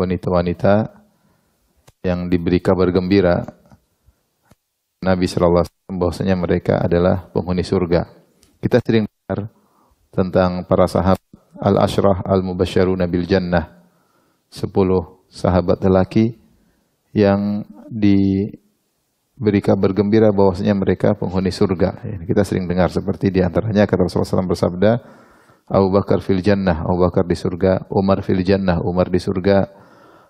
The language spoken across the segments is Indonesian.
wanita-wanita yang diberi kabar gembira Nabi sallallahu alaihi wasallam bahwasanya mereka adalah penghuni surga. Kita sering dengar tentang para sahabat al-asyrah al-mubasysyaruna bil jannah. 10 sahabat lelaki yang diberi kabar gembira bahwasanya mereka penghuni surga. Kita sering dengar seperti di antaranya kata Rasulullah SAW bersabda, Abu Bakar fil jannah, Abu Bakar di surga, Umar fil jannah, Umar di surga,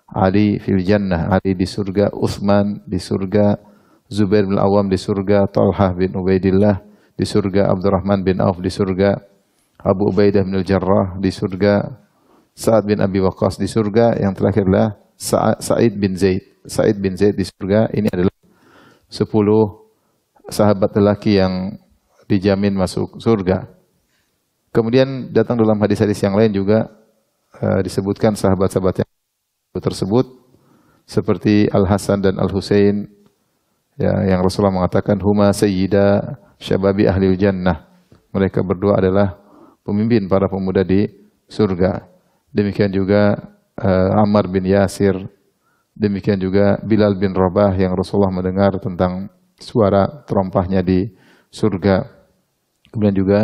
Ali fil jannah, Ali di surga, Utsman di surga, Zubair bin Awam di surga, Talhah bin Ubaidillah di surga, Abdurrahman bin Auf di surga, Abu Ubaidah bin Al-Jarrah di surga, Sa'ad bin Abi Waqqas di surga, yang terakhir adalah Sa'id bin Zaid. Sa'id bin Zaid di surga. Ini adalah 10 sahabat lelaki yang dijamin masuk surga. Kemudian datang dalam hadis-hadis yang lain juga disebutkan sahabat-sahabat yang tersebut seperti Al-Hasan dan Al-Husain, ya, yang Rasulullah mengatakan huma sayyida syababi ahlil jannah. Mereka berdua adalah pemimpin para pemuda di surga. Demikian juga Ammar bin Yasir, demikian juga Bilal bin Rabah yang Rasulullah mendengar tentang suara terompahnya di surga. Kemudian juga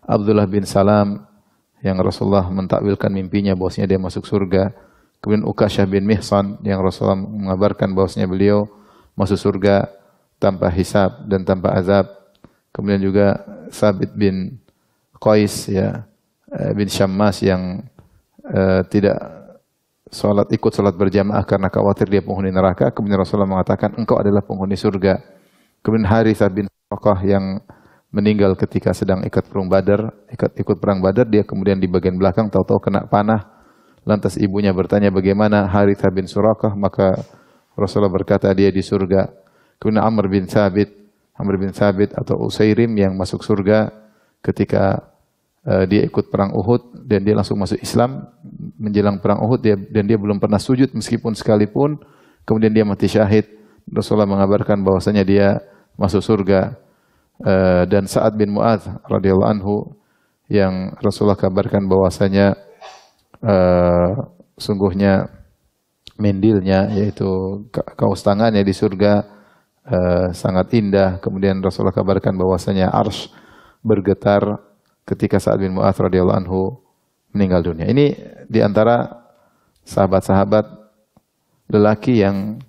Abdullah bin Salam yang Rasulullah mentakwilkan mimpinya bahwasanya dia masuk surga. Kemudian Ukasyah bin Mihsan yang Rasulullah mengabarkan bahwasanya beliau masuk surga tanpa hisab dan tanpa azab. Kemudian juga Sabit bin Qais, ya, bin Syammas yang tidak ikut salat berjamaah karena khawatir dia penghuni neraka. Kemudian Rasulullah mengatakan engkau adalah penghuni surga. Kemudian Harithah bin Suraqah yang meninggal ketika sedang ikut perang Badar, dia kemudian di bagian belakang tahu-tahu kena panah. Lantas ibunya bertanya bagaimana Harithah bin Suraqah, maka Rasulullah berkata dia di surga. Kemudian Amr bin Thabit atau Usairim yang masuk surga ketika dia ikut perang Uhud dan dia langsung masuk Islam menjelang perang Uhud, dan dia belum pernah sujud meskipun sekalipun, kemudian dia mati syahid. Rasulullah mengabarkan bahwasanya dia masuk surga. Dan Sa'ad bin Mu'adz radhiyallahu anhu yang Rasulullah kabarkan bahwasanya sungguhnya mendilnya, yaitu kaos tangannya di surga sangat indah. Kemudian Rasulullah kabarkan bahwasanya arsy bergetar ketika Sa'ad bin Mu'adz radhiyallahu anhu meninggal dunia. Ini di antara sahabat-sahabat lelaki yang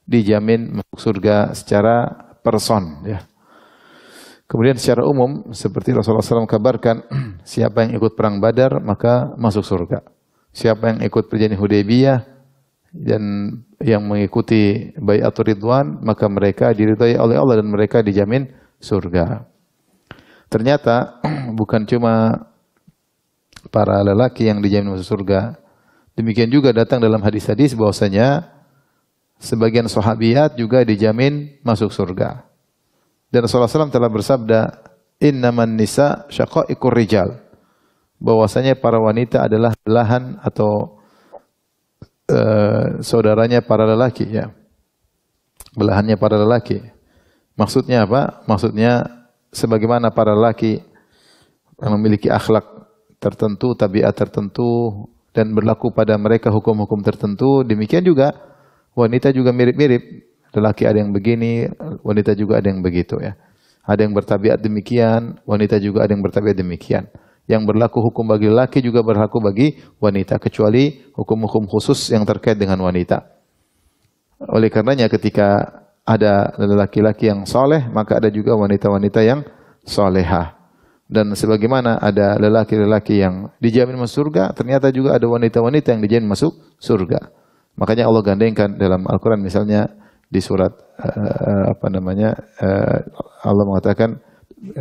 dijamin masuk surga secara person, ya. Kemudian secara umum seperti Rasulullah SAW kabarkan, siapa yang ikut perang Badar maka masuk surga. Siapa yang ikut perjanjian Hudaybiyah dan yang mengikuti Bai'atur Ridwan, maka mereka diridhai oleh Allah dan mereka dijamin surga. Ternyata bukan cuma para lelaki yang dijamin masuk surga. Demikian juga datang dalam hadis-hadis bahwasanya sebagian sahabiat juga dijamin masuk surga. Dan Rasulullah SAW telah bersabda, innaman nisa syaqaiqur rijal. Bahwasanya para wanita adalah belahan atau saudaranya para lelaki, ya. Belahannya para lelaki. Maksudnya apa? Maksudnya sebagaimana para lelaki yang memiliki akhlak tertentu, tabiat tertentu, dan berlaku pada mereka hukum-hukum tertentu, demikian juga wanita juga mirip-mirip. Lelaki ada yang begini, wanita juga ada yang begitu, ya. Ada yang bertabiat demikian, wanita juga ada yang bertabiat demikian. Yang berlaku hukum bagi lelaki juga berlaku bagi wanita, kecuali hukum-hukum khusus yang terkait dengan wanita. Oleh karenanya ketika ada lelaki-laki yang soleh, maka ada juga wanita-wanita yang solehah. Dan sebagaimana ada lelaki-lelaki yang dijamin masuk surga, ternyata juga ada wanita-wanita yang dijamin masuk surga. Makanya Allah gandengkan dalam Al-Quran, misalnya di surat Allah mengatakan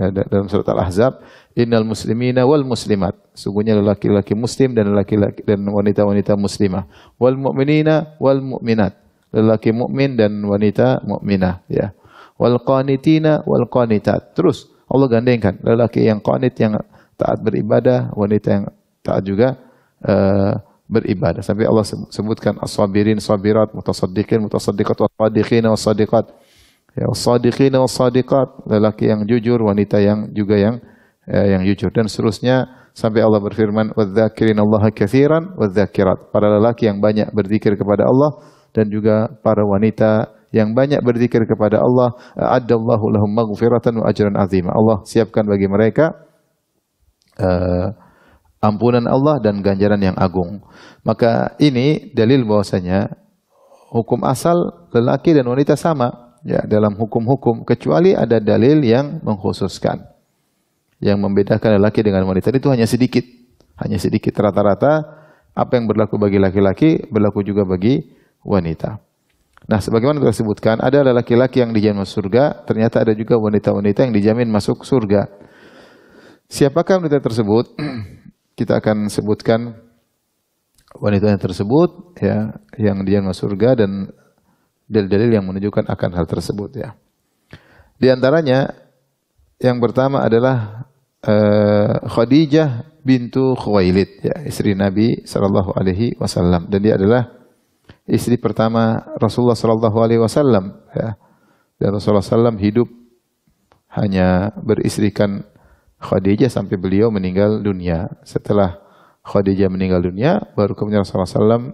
dalam surat Al-Ahzab, innal muslimina wal muslimat, sungguhnya lelaki-lelaki muslim dan lelaki-laki dan wanita-wanita muslimah, wal mu'minina wal mu'minat, lelaki mukmin dan wanita mukminah, ya, wal qanitina wal qanitat. Terus Allah gandengkan lelaki yang qanit, yang taat beribadah, wanita yang taat juga beribadah. Sampai Allah sebutkan as-sabirin, sabirat, mutasaddiqin, mutasaddiqat, was-sadiqina, was-sadiqat. Ya, was-sadiqina, was-sadiqat, lelaki yang jujur, wanita yang juga yang jujur, dan seterusnya Sampai Allah berfirman, "Wadz-dzakirinallaha katsiran wadz-dzakirat." Para lelaki yang banyak berzikir kepada Allah dan juga para wanita yang banyak berzikir kepada Allah, a'addallahu lahum maghfiratan wa ajran 'azima. Allah siapkan bagi mereka ampunan Allah dan ganjaran yang agung. Maka ini dalil bahwasanya hukum asal lelaki dan wanita sama ya dalam hukum-hukum, kecuali ada dalil yang mengkhususkan. Yang membedakan lelaki dengan wanita itu hanya sedikit. Hanya sedikit. Rata-rata apa yang berlaku bagi laki-laki berlaku juga bagi wanita. Nah, sebagaimana kita sebutkan, ada laki-laki yang dijamin masuk surga, ternyata ada juga wanita-wanita yang dijamin masuk surga. Siapakah wanita tersebut? Kita akan sebutkan wanita tersebut ya, yang dijamin masuk surga dan dalil-dalil yang menunjukkan akan hal tersebut ya. Di antaranya yang pertama adalah Khadijah bintu Khuwailid ya, istri Nabi sallallahu alaihi wasallam, dan dia adalah istri pertama Rasulullah sallallahu alaihi wasallam ya. Dan Rasulullah sallam hidup hanya beristrikan Khadijah sampai beliau meninggal dunia. Setelah Khadijah meninggal dunia, baru kemudian Rasulullah sallam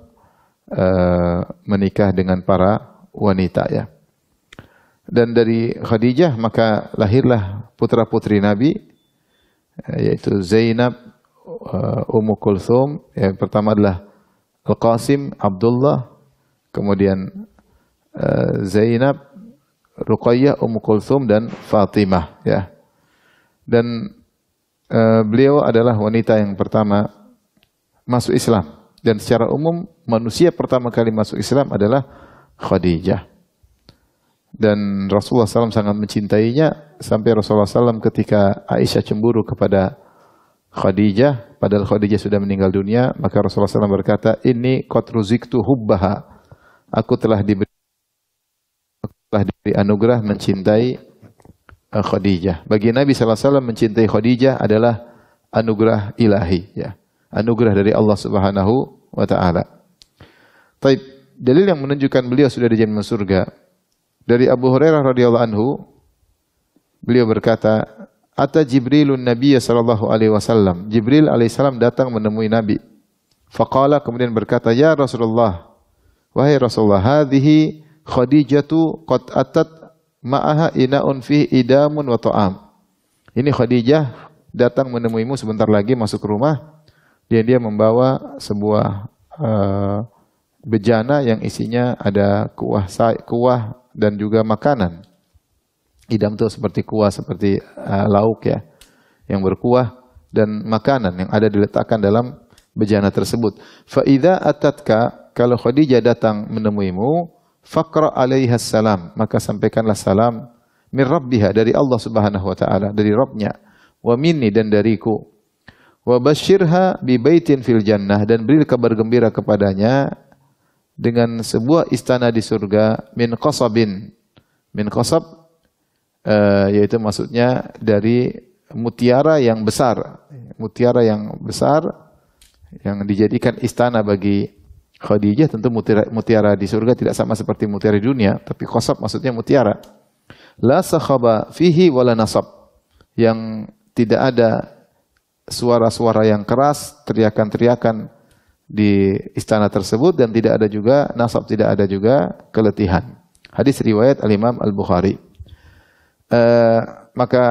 menikah dengan para wanita ya. Dan dari Khadijah maka lahirlah putra-putri Nabi, yaitu Zainab, Ummu Kulthum. Yang pertama adalah Al-Qasim, Abdullah, kemudian Zainab, Ruqayyah, Ummu Kulthum dan Fatimah ya. Dan beliau adalah wanita yang pertama masuk Islam, dan secara umum manusia pertama kali masuk Islam adalah Khadijah. Dan Rasulullah SAW sangat mencintainya, sampai Rasulullah SAW ketika Aisyah cemburu kepada Khadijah, padahal Khadijah sudah meninggal dunia, maka Rasulullah SAW berkata, "Inni qad ruziktu hubbaha." Aku telah diberi anugerah mencintai Khadijah. Bagi Nabi SAW mencintai Khadijah adalah anugerah ilahi ya. Anugerah dari Allah Subhanahu wa taala. Taib, dalil yang menunjukkan beliau sudah dijamin surga. Dari Abu Hurairah radhiyallahu anhu, beliau berkata, "Ata Jibrilun Nabiyya sallallahu alaihi wasallam." Jibril alaihissalam datang menemui Nabi. Faqala, kemudian berkata, "Ya Rasulullah, wahai Rasulullah, hadhihi Khadijatu qad atat ma'aha ina'un fihi idamun wa ta'am." Ini Khadijah datang menemuimu sebentar lagi masuk rumah. Dia membawa sebuah bejana yang isinya ada kuah dan juga makanan. Idam itu seperti kuah, seperti lauk ya, yang berkuah, dan makanan yang ada diletakkan dalam bejana tersebut. Fa idza atatka, kalau Khadijah datang menemuimu, faqra alaiha salam, maka sampaikanlah salam min rabbiha, dari Allah Subhanahu wa taala, dari Rabbnya, wa minni, dan dariku, wa basyirha bi baitin fil jannah, dan beri kabar gembira kepadanya dengan sebuah istana di surga, min qasabin. Min qasab yaitu maksudnya dari mutiara yang besar. Mutiara yang besar yang dijadikan istana bagi Khadijah. Tentu mutiara di surga tidak sama seperti mutiara di dunia, tapi qasab maksudnya mutiara. La sakhaba fihi wala nasab, yang tidak ada suara-suara yang keras, teriakan-teriakan di istana tersebut, dan tidak ada juga nasab, tidak ada juga keletihan. Hadis riwayat Al-Imam Al-Bukhari. Maka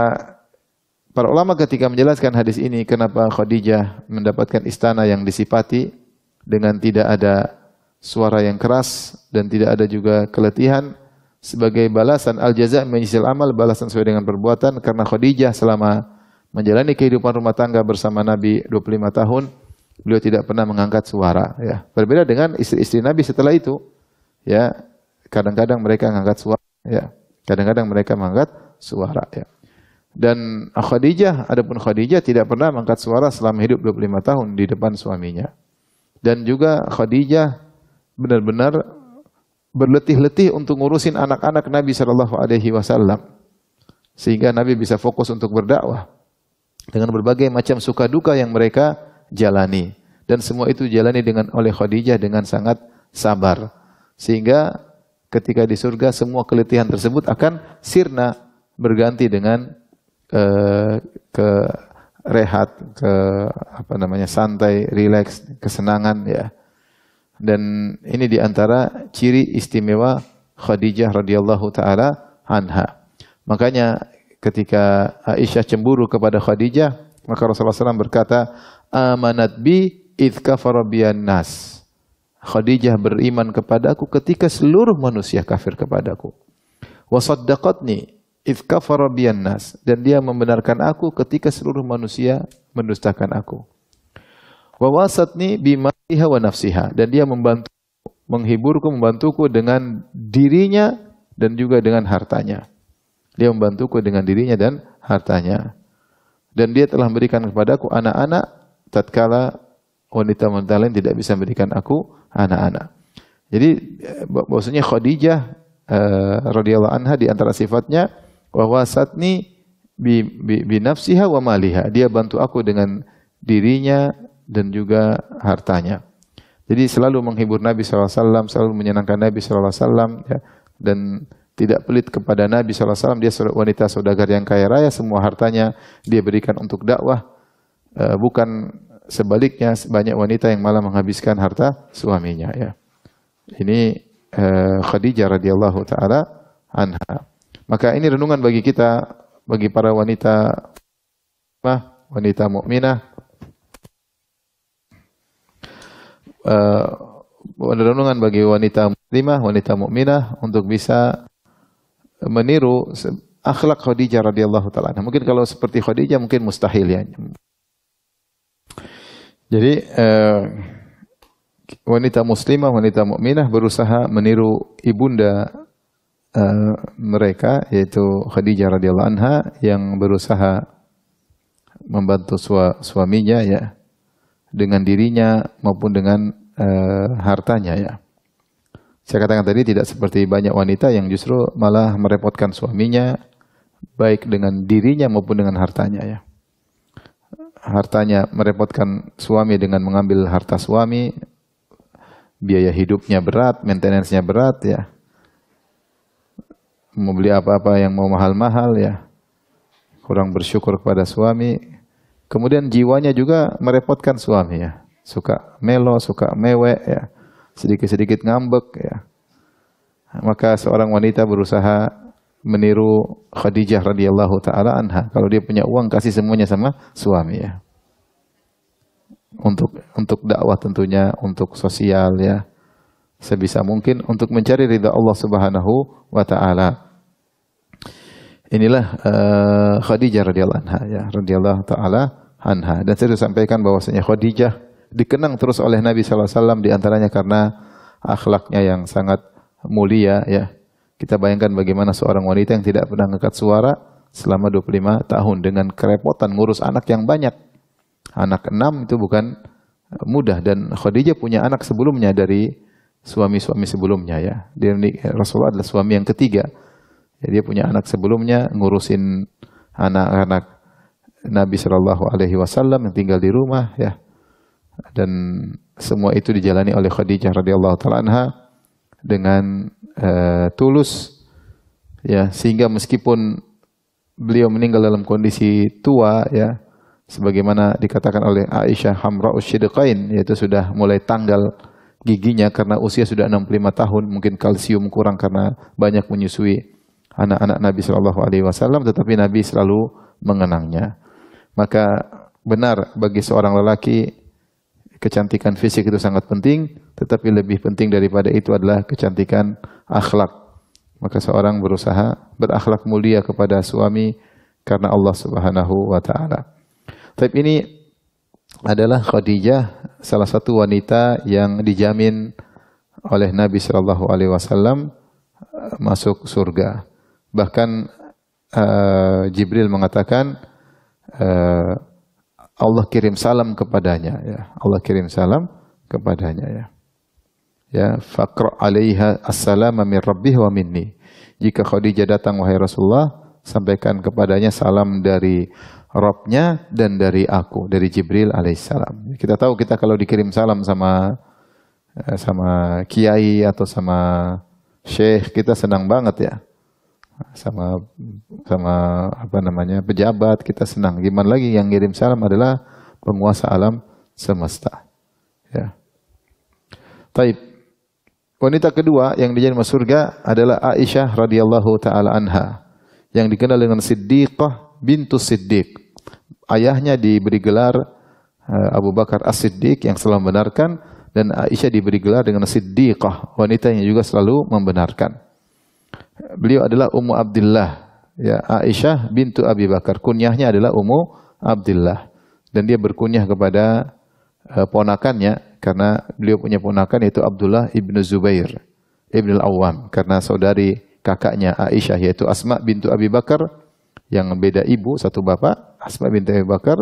para ulama ketika menjelaskan hadis ini, kenapa Khadijah mendapatkan istana yang disifati dengan tidak ada suara yang keras dan tidak ada juga keletihan, sebagai balasan al-jaza' min jinsil amal, balasan sesuai dengan perbuatan, karena Khadijah selama menjalani kehidupan rumah tangga bersama Nabi 25 tahun, beliau tidak pernah mengangkat suara ya. Berbeda dengan istri-istri Nabi setelah itu ya, kadang-kadang mereka mengangkat suara ya. Kadang-kadang mereka mengangkat suara ya. Dan adapun Khadijah tidak pernah mengangkat suara selama hidup 25 tahun di depan suaminya. Dan juga Khadijah benar-benar berletih-letih untuk ngurusin anak-anak Nabi sallallahu alaihi wasallam, sehingga Nabi bisa fokus untuk berdakwah dengan berbagai macam suka duka yang mereka jalani, dan semua itu jalani oleh Khadijah dengan sangat sabar, sehingga ketika di surga semua keletihan tersebut akan sirna, berganti dengan rehat, ke apa namanya, santai, rileks, kesenangan ya. Dan ini diantara ciri istimewa Khadijah radhiyallahu taala anha. Makanya ketika Aisyah cemburu kepada Khadijah, maka Rasulullah SAW berkata, amanat bi idh kafara biyan nas. Khadijah beriman kepadaku ketika seluruh manusia kafir kepadaku. Wa saddaqatni idh kafara biyan nas. Dan dia membenarkan aku ketika seluruh manusia mendustakan aku. Wa wasatni bimaliha wa nafsiha. Dan dia menghiburku, membantuku dengan dirinya dan juga dengan hartanya. Dia membantuku dengan dirinya dan hartanya. Dan dia telah memberikan kepadaku anak-anak tatkala wanita-wanita lain tidak bisa memberikan aku anak-anak. Jadi bahwasanya Khadijah radhiyallahu anha di antara sifatnya wa wasatni bi nafsiha wa maliha. Dia bantu aku dengan dirinya dan juga hartanya. Jadi selalu menghibur Nabi SAW, selalu menyenangkan Nabi SAW, ya, dan tidak pelit kepada Nabi SAW. Dia wanita saudagar yang kaya raya, semua hartanya dia berikan untuk dakwah. Bukan sebaliknya, banyak wanita yang malah menghabiskan harta suaminya. Ya. Ini Khadijah radhiyallahu taala anha. Maka ini renungan bagi kita, bagi para wanita mukminah. Renungan bagi wanita muslimah, wanita mukminah untuk bisa meniru akhlak Khadijah radhiyallahu taala. Mungkin kalau seperti Khadijah mungkin mustahil ya. Jadi wanita muslimah, wanita mukminah berusaha meniru ibunda mereka, yaitu Khadijah radhiyallahu anha yang berusaha membantu suaminya ya, dengan dirinya maupun dengan hartanya ya. Saya katakan tadi tidak seperti banyak wanita yang justru malah merepotkan suaminya baik dengan dirinya maupun dengan hartanya ya. Hartanya merepotkan suami dengan mengambil harta suami, biaya hidupnya berat, maintenance-nya berat ya. Mau beli apa-apa yang mau mahal-mahal ya. Kurang bersyukur kepada suami. Kemudian jiwanya juga merepotkan suami ya. Suka melo, suka mewek ya. Sedikit-sedikit ngambek ya. Maka seorang wanita berusaha meniru Khadijah radhiyallahu taala anha. Kalau dia punya uang kasih semuanya sama suami ya. Untuk dakwah tentunya, untuk sosial ya. Sebisa mungkin untuk mencari ridha Allah Subhanahu wa taala. Inilah Khadijah radhiyallahu anha ya, radhiyallahu taala anha. Dan saya sudah sampaikan bahwasanya Khadijah dikenang terus oleh Nabi sallallahu alaihi wasallam di antaranya karena akhlaknya yang sangat mulia ya. Kita bayangkan bagaimana seorang wanita yang tidak pernah angkat suara selama 25 tahun dengan kerepotan ngurus anak yang banyak. Anak 6 itu bukan mudah, dan Khadijah punya anak sebelumnya dari suami-suami sebelumnya ya. Rasulullah adalah suami yang ketiga. Ya, dia punya anak sebelumnya, ngurusin anak-anak Nabi Shallallahu Alaihi Wasallam yang tinggal di rumah ya. Dan semua itu dijalani oleh Khadijah radhiyallahu taala anha dengan tulus ya, sehingga meskipun beliau meninggal dalam kondisi tua ya, sebagaimana dikatakan oleh Aisyah Hamra'us Shidqain, yaitu sudah mulai tanggal giginya karena usia sudah 65 tahun, mungkin kalsium kurang karena banyak menyusui anak-anak Nabi Shallallahu Alaihi Wasallam, tetapi Nabi selalu mengenangnya. Maka benar bagi seorang lelaki kecantikan fisik itu sangat penting, tetapi lebih penting daripada itu adalah kecantikan akhlak. Maka seorang berusaha berakhlak mulia kepada suami karena Allah Subhanahu wa taala. Tapi ini adalah Khadijah, salah satu wanita yang dijamin oleh Nabi sallallahu alaihi wasallam masuk surga. Bahkan Jibril mengatakan Allah kirim salam kepadanya ya. Allah kirim salam kepadanya ya. Ya, faqra 'alaiha assalama min rabbih wa minni. Jika Khadijah datang wahai Rasulullah, sampaikan kepadanya salam dari Rabbnya dan dari aku, dari Jibril alaihissalam. Kita tahu kita kalau dikirim salam sama kiai atau sama syekh, kita senang banget ya. sama sama apa namanya pejabat kita senang. Gimana lagi yang ngirim salam adalah penguasa alam semesta. Ya. Taib. Wanita kedua yang dijadikan masuk surga adalah Aisyah radhiyallahu taala anha, yang dikenal dengan Siddiqah bintu Siddiq. Ayahnya diberi gelar Abu Bakar As-Siddiq yang selalu membenarkan, dan Aisyah diberi gelar dengan Siddiqah, wanita yang juga selalu membenarkan. Beliau adalah Ummu Abdillah, ya, Aisyah bintu Abi Bakar. Kunyahnya adalah Ummu Abdillah, dan dia berkunyah kepada ponakannya karena beliau punya ponakan yaitu Abdullah ibnu Zubair ibn al-Awwam, karena saudari kakaknya Aisyah yaitu Asma bintu Abi Bakar yang beda ibu satu bapak. Asma bintu Abi Bakar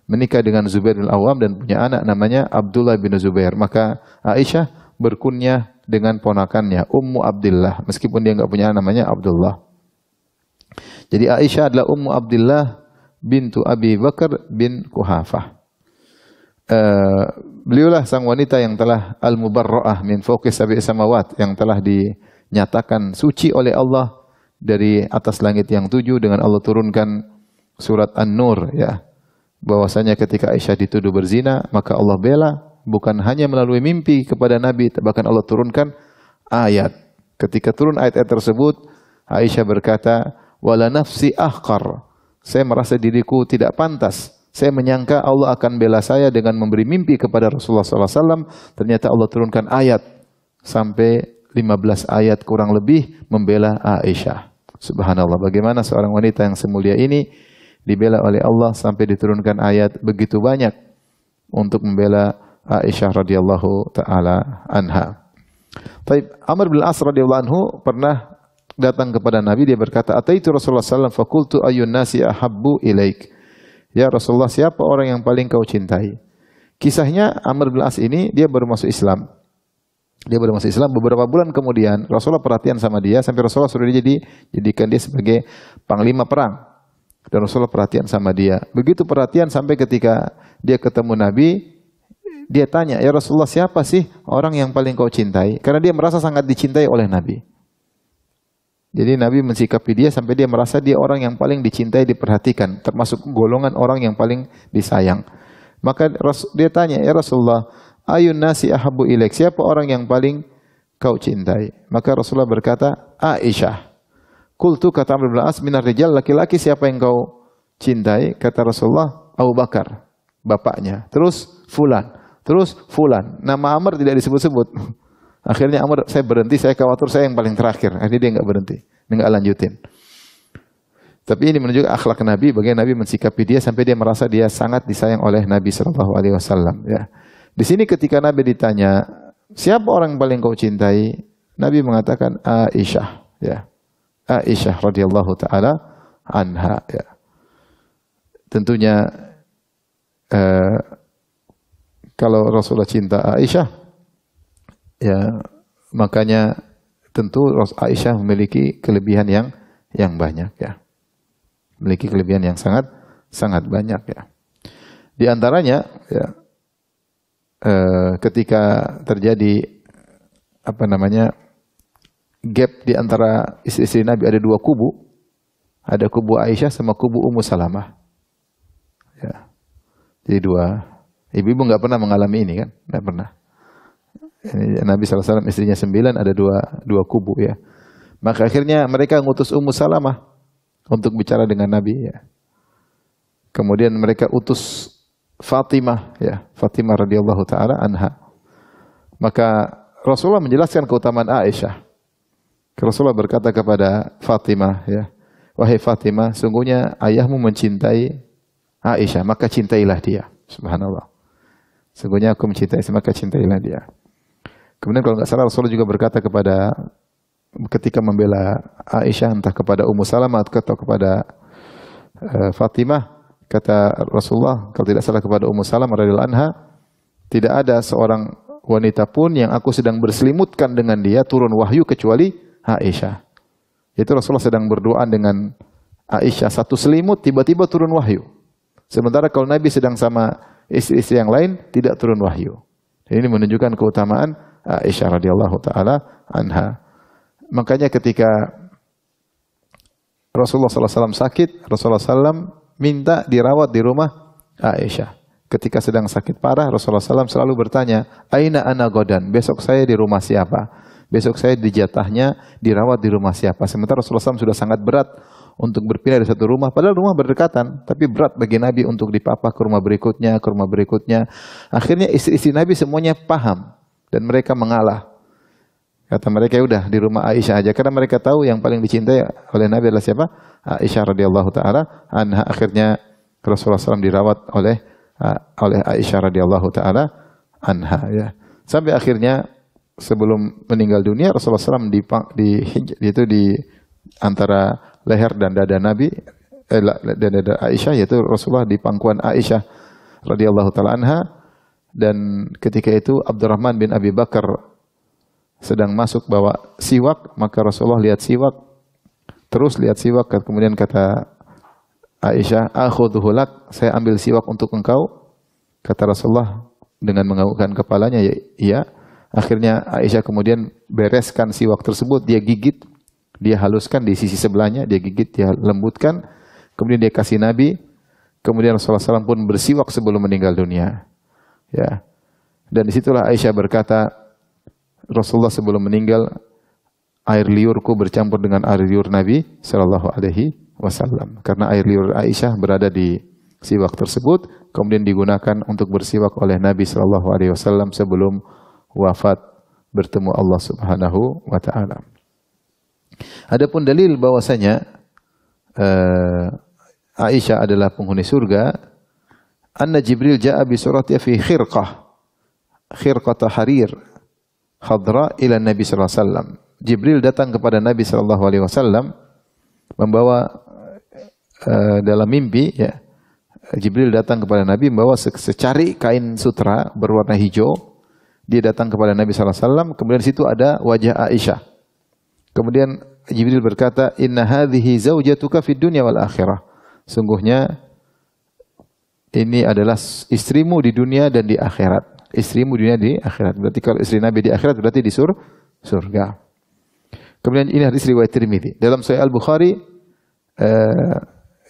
menikah dengan Zubair bin al-Awwam dan punya anak namanya Abdullah bin Zubair. Maka Aisyah berkunyah dengan ponakannya Ummu Abdillah meskipun dia enggak punya anak namanya Abdullah. Jadi Aisyah adalah Ummu Abdillah bintu Abi Bakar bin Kuhafah. Beliaulah sang wanita yang telah al-mubarra'ah min fawqi sab'i samawat, yang telah dinyatakan suci oleh Allah dari atas langit yang 7 dengan Allah turunkan surat An-Nur, ya. Bahwasanya ketika Aisyah dituduh berzina, maka Allah bela bukan hanya melalui mimpi kepada Nabi, bahkan Allah turunkan ayat. Ketika turun ayat-ayat tersebut, Aisyah berkata, "Wala nafsi ahqar." Saya merasa diriku tidak pantas. Saya menyangka Allah akan bela saya dengan memberi mimpi kepada Rasulullah SAW. Ternyata Allah turunkan ayat sampai 15 ayat kurang lebih membela Aisyah. Subhanallah, bagaimana seorang wanita yang semulia ini dibela oleh Allah sampai diturunkan ayat begitu banyak untuk membela Aisyah radhiyallahu taala anha. Baik, Amr bin As radhiyallahu anhu pernah datang kepada Nabi, dia berkata, "Ataitu Rasulullah sallallahu alaihi wasallam faqultu ayyun nasi ahabbu ilaik?" Ya Rasulullah, siapa orang yang paling kau cintai? Kisahnya Amr bin As ini dia baru masuk Islam. Dia baru masuk Islam, beberapa bulan kemudian Rasulullah perhatian sama dia sampai Rasulullah suruh dia jadikan dia sebagai panglima perang. Dan Rasulullah perhatian sama dia. Begitu perhatian sampai ketika dia ketemu Nabi, dia tanya, "Ya Rasulullah, siapa sih orang yang paling kau cintai?" Karena dia merasa sangat dicintai oleh Nabi. Jadi Nabi mensikapi dia sampai dia merasa dia orang yang paling dicintai, diperhatikan, termasuk golongan orang yang paling disayang. Maka dia tanya, "Ya Rasulullah, ayun nasi ahabbu ilaik?" Siapa orang yang paling kau cintai? Maka Rasulullah berkata, "Aisyah." Qultu, kata Amr bin As, "Minar rijal?" Laki-laki siapa yang kau cintai? Kata Rasulullah, Abu Bakar, bapaknya. Terus fulan, terus fulan. Nama Amr tidak disebut-sebut. Akhirnya Amr, "Saya berhenti, saya khawatir saya yang paling terakhir." Akhirnya dia enggak berhenti, dia enggak lanjutin. Tapi ini menunjukkan akhlak Nabi, bagaimana Nabi mensikapi dia sampai dia merasa dia sangat disayang oleh Nabi sallallahu alaihi wasallam, ya. Di sini ketika Nabi ditanya, "Siapa orang yang paling kau cintai?" Nabi mengatakan Aisyah, ya. Aisyah radhiyallahu taala anha, ya. Tentunya kalau Rasulullah cinta Aisyah, ya, makanya tentu Aisyah memiliki kelebihan yang banyak, ya. Memiliki kelebihan yang sangat banyak, ya. Di antaranya, ya, ketika terjadi gap di antara istri-istri Nabi, ada dua kubu. Ada kubu Aisyah sama kubu Ummu Salamah. Ya. Jadi dua ibu-ibu enggak pernah mengalami ini kan? Enggak pernah. Nabi SAW istrinya 9, ada dua kubu, ya. Maka akhirnya mereka ngutus Ummu Salamah untuk bicara dengan Nabi, ya. Kemudian mereka utus Fatimah, ya, Fatimah radhiyallahu taala anha. Maka Rasulullah menjelaskan keutamaan Aisyah. Rasulullah berkata kepada Fatimah, ya, "Wahai Fatimah, sungguhnya ayahmu mencintai Aisyah, maka cintailah dia." Subhanallah. Sungguhnya aku mencintai, maka cintailah dia. Kemudian kalau nggak salah Rasulullah juga berkata ketika membela Aisyah, entah kepada Ummu Salamah atau kepada Fatimah, kata Rasulullah, kalau tidak salah kepada Ummu Salamah radhiyallahu anha, "Tidak ada seorang wanita pun yang aku sedang berselimutkan dengan dia turun wahyu kecuali Aisyah." Itu Rasulullah sedang berdoa dengan Aisyah satu selimut, tiba-tiba turun wahyu. Sementara kalau Nabi sedang sama istri-istri yang lain tidak turun wahyu. Ini menunjukkan keutamaan Aisyah radhiyallahu taala anha. Makanya ketika Rasulullah SAW sakit, Rasulullah SAW minta dirawat di rumah Aisyah. Ketika sedang sakit parah, Rasulullah SAW selalu bertanya, Aina ana godan, besok saya di rumah siapa? Besok saya dijatahnya dirawat di rumah siapa? Sementara Rasulullah SAW sudah sangat berat untuk berpindah dari satu rumah, padahal rumah berdekatan, tapi berat bagi Nabi untuk dipapah ke rumah berikutnya, ke rumah berikutnya. Akhirnya istri-istri Nabi semuanya paham dan mereka mengalah. Kata mereka, udah di rumah Aisyah aja, karena mereka tahu yang paling dicintai oleh Nabi adalah siapa? Aisyah radhiyallahu taala anha. Akhirnya Rasulullah SAW dirawat oleh Aisyah radhiyallahu taala anha, ya. Sampai akhirnya sebelum meninggal dunia Rasulullah SAW di antara leher dan dada Nabi dan dada Aisyah, yaitu Rasulullah di pangkuan Aisyah radhiyallahu taala anha. Dan ketika itu Abdurrahman bin Abi Bakar sedang masuk bawa siwak, maka Rasulullah lihat siwak, terus lihat siwak, kemudian kata Aisyah, akhudhuhu lak, saya ambil siwak untuk engkau. Kata Rasulullah dengan menganggukkan kepalanya, ya iya. Akhirnya Aisyah kemudian bereskan siwak tersebut, dia gigit, dia haluskan di sisi sebelahnya, dia gigit, dia lembutkan, kemudian dia kasih Nabi. Kemudian Rasulullah SAW pun bersiwak sebelum meninggal dunia. Ya. Dan disitulah Aisyah berkata, Rasulullah sebelum meninggal, air liurku bercampur dengan air liur Nabi Sallallahu Alaihi Wasallam. Karena air liur Aisyah berada di siwak tersebut, kemudian digunakan untuk bersiwak oleh Nabi Sallallahu Alaihi Wasallam sebelum wafat bertemu Allah Subhanahu Wa Taala. Adapun dalil bahwasanya Aisyah adalah penghuni surga, anna Jibril ja'a bi suratiha fi khirqata harir khadra ila Nabi sallallahu alaihi wasallam. Jibril datang kepada Nabi sallallahu alaihi wasallam membawa dalam mimpi, ya. Jibril datang kepada Nabi membawa secari kain sutra berwarna hijau. Dia datang kepada Nabi sallallahu alaihi wasallam, kemudian di situ ada wajah Aisyah. Kemudian Jibril berkata, "Inna hadhihi zaujatuka fid dunya wal akhirah." Sungguhnya ini adalah istrimu di dunia dan di akhirat. Istrimu dunia di akhirat. Berarti kalau istri Nabi di akhirat berarti di surga. Kemudian ini hadis riwayat Tirmidzi. Dalam Sahih Al-Bukhari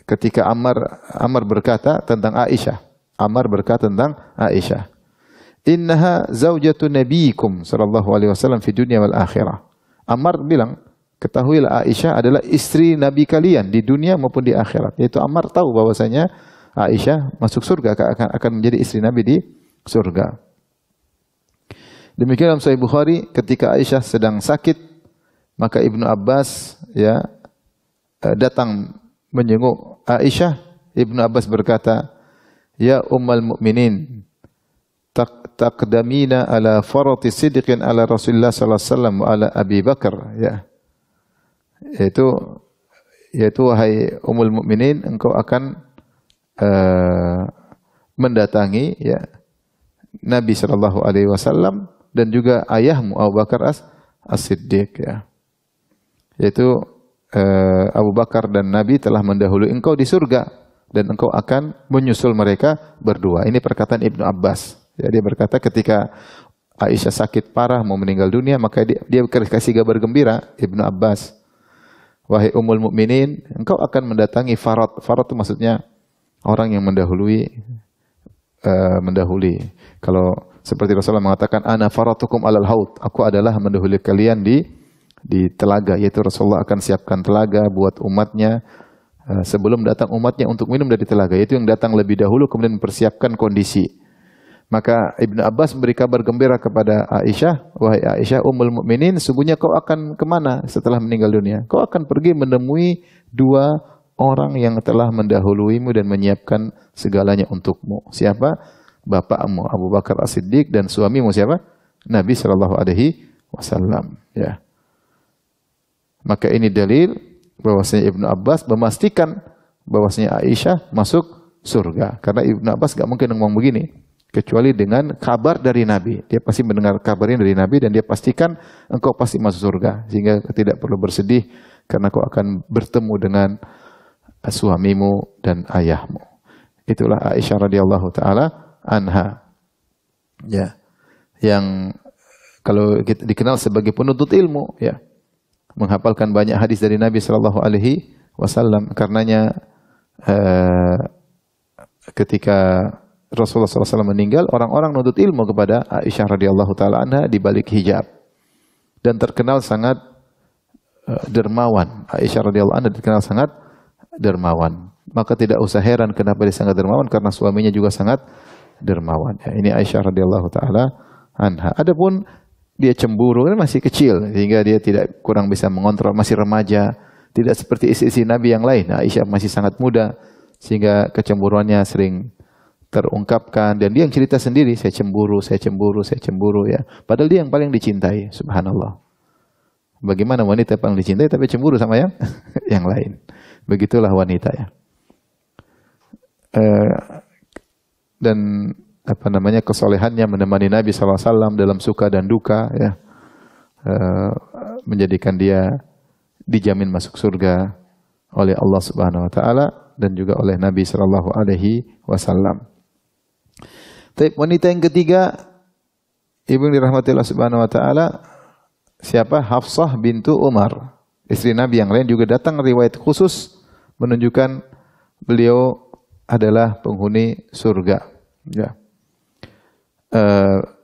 ketika Ammar berkata tentang Aisyah. Ammar berkata tentang Aisyah. Innaha zaujatu nabiyikum sallallahu alaihi wasallam fi dunya wal akhirah. Ammar bilang, ketahuilah Aisyah adalah istri Nabi kalian di dunia maupun di akhirat. Yaitu Ammar tahu bahwasanya Aisyah masuk surga, akan menjadi istri Nabi di surga. Demikian dalam Sahih Bukhari ketika Aisyah sedang sakit, maka Ibnu Abbas datang menjenguk Aisyah. Ibnu Abbas berkata, "Ya Ummul Mukminin, taqdamina ala farati sidqin ala Rasulullah sallallahu alaihi wasallam wa ala Abi Bakar." Ya. Yaitu wahai Ummul Mukminin, engkau akan mendatangi, ya, Nabi sallallahu alaihi wasallam dan juga ayahmu Abu Bakar As-Siddiq, ya. Yaitu Abu Bakar dan Nabi telah mendahului engkau di surga dan engkau akan menyusul mereka berdua. Ini perkataan Ibnu Abbas. Ya, dia berkata ketika Aisyah sakit parah mau meninggal dunia, maka dia kasih kabar gembira Ibnu Abbas. Wahai Ummul Mukminin, engkau akan mendatangi Farat. Farat itu maksudnya orang yang mendahului. Kalau seperti Rasulullah mengatakan, ana faratukum alal haud, aku adalah mendahului kalian di telaga, yaitu Rasulullah akan siapkan telaga buat umatnya sebelum datang umatnya untuk minum dari telaga, yaitu yang datang lebih dahulu kemudian mempersiapkan kondisi. Maka Ibnu Abbas memberi kabar gembira kepada Aisyah, wahai Aisyah Ummul Mukminin, sungguhnya kau akan kemana setelah meninggal dunia? Kau akan pergi menemui dua orang yang telah mendahuluimu dan menyiapkan segalanya untukmu. Siapa? Bapakmu Abu Bakar As-Siddiq dan suamimu siapa? Nabi sallallahu alaihi wasallam, ya. Maka ini dalil bahwasanya Ibnu Abbas memastikan bahwasanya Aisyah masuk surga. Karena Ibnu Abbas enggak mungkin ngomong begini kecuali dengan kabar dari Nabi. Dia pasti mendengar kabarnya dari Nabi dan dia pastikan engkau pasti masuk surga, sehingga tidak perlu bersedih karena kau akan bertemu dengan suamimu dan ayahmu. Itulah Aisyah radhiyallahu taala anha, ya, yang kalau dikenal sebagai penuntut ilmu, ya, menghafalkan banyak hadis dari Nabi sallallahu alaihi wasallam. Karenanya ketika Rasulullah SAW meninggal, orang-orang nuntut ilmu kepada Aisyah radhiyallahu taala anha di balik hijab, dan terkenal sangat dermawan. Aisyah radhiyallahu anha terkenal sangat dermawan. Maka tidak usah heran kenapa dia sangat dermawan, karena suaminya juga sangat dermawan. Ya, ini Aisyah radhiyallahu taala anha. Adapun dia cemburu, kan masih kecil sehingga dia tidak kurang bisa mengontrol, masih remaja, tidak seperti istri-istri Nabi yang lain. Aisyah masih sangat muda sehingga kecemburuannya sering terungkapkan, dan dia yang cerita sendiri, saya cemburu, saya cemburu, saya cemburu, ya. Padahal dia yang paling dicintai, subhanallah. Bagaimana wanita paling dicintai tapi cemburu sama yang lain. Begitulah wanita, ya. Dan apa namanya, kesolehannya menemani Nabi SAW dalam suka dan duka, ya. Menjadikan dia dijamin masuk surga oleh Allah Subhanahu wa taala dan juga oleh Nabi sallallahu alaihi wasallam. Wanita yang ketiga, ibu yang dirahmati Allah Subhanahu wa taala, siapa? Hafsah bintu Umar. Istri Nabi yang lain juga datang riwayat khusus menunjukkan beliau adalah penghuni surga. Ya.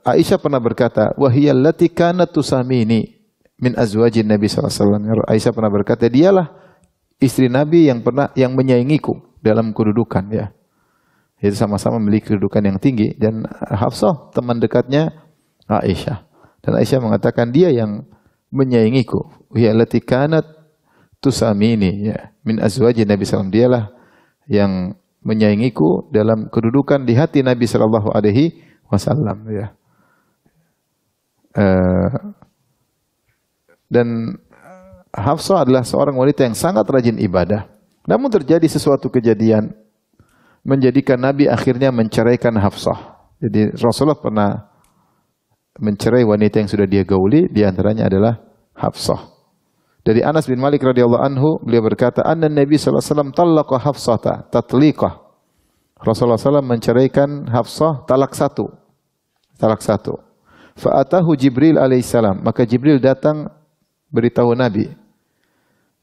Aisyah pernah berkata, "Wahiyal lati kanat tusamini min azwajin Nabi sallallahu alaihi wasallam." Aisyah pernah berkata, dialah istri Nabi yang menyaingiku dalam kedudukan, ya. Itu sama-sama memiliki kedudukan yang tinggi, dan Hafsah teman dekatnya Aisyah. Dan Aisyah mengatakan dia yang menyaingiku. Hiya allati kanat tusamini, ya, min azwajin Nabi sallallahu alaihi wasallam. Dialah yang menyaingiku dalam kedudukan di hati Nabi sallallahu alaihi wasallam, ya. Dan Hafsah adalah seorang wanita yang sangat rajin ibadah. Namun terjadi sesuatu kejadian menjadikan Nabi akhirnya menceraikan Hafsah. Jadi Rasulullah pernah mencerai wanita yang sudah dia gauli, di antaranya adalah Hafsah. Dari Anas bin Malik radhiyallahu anhu, beliau berkata, "Anna Nabi sallallahu alaihi wasallam talaqa Hafsata tatliqah." Rasulullah SAW menceraikan Hafsah talak satu. Talak satu. Fa'atahu Jibril alaihissalam. Maka Jibril datang beritahu Nabi.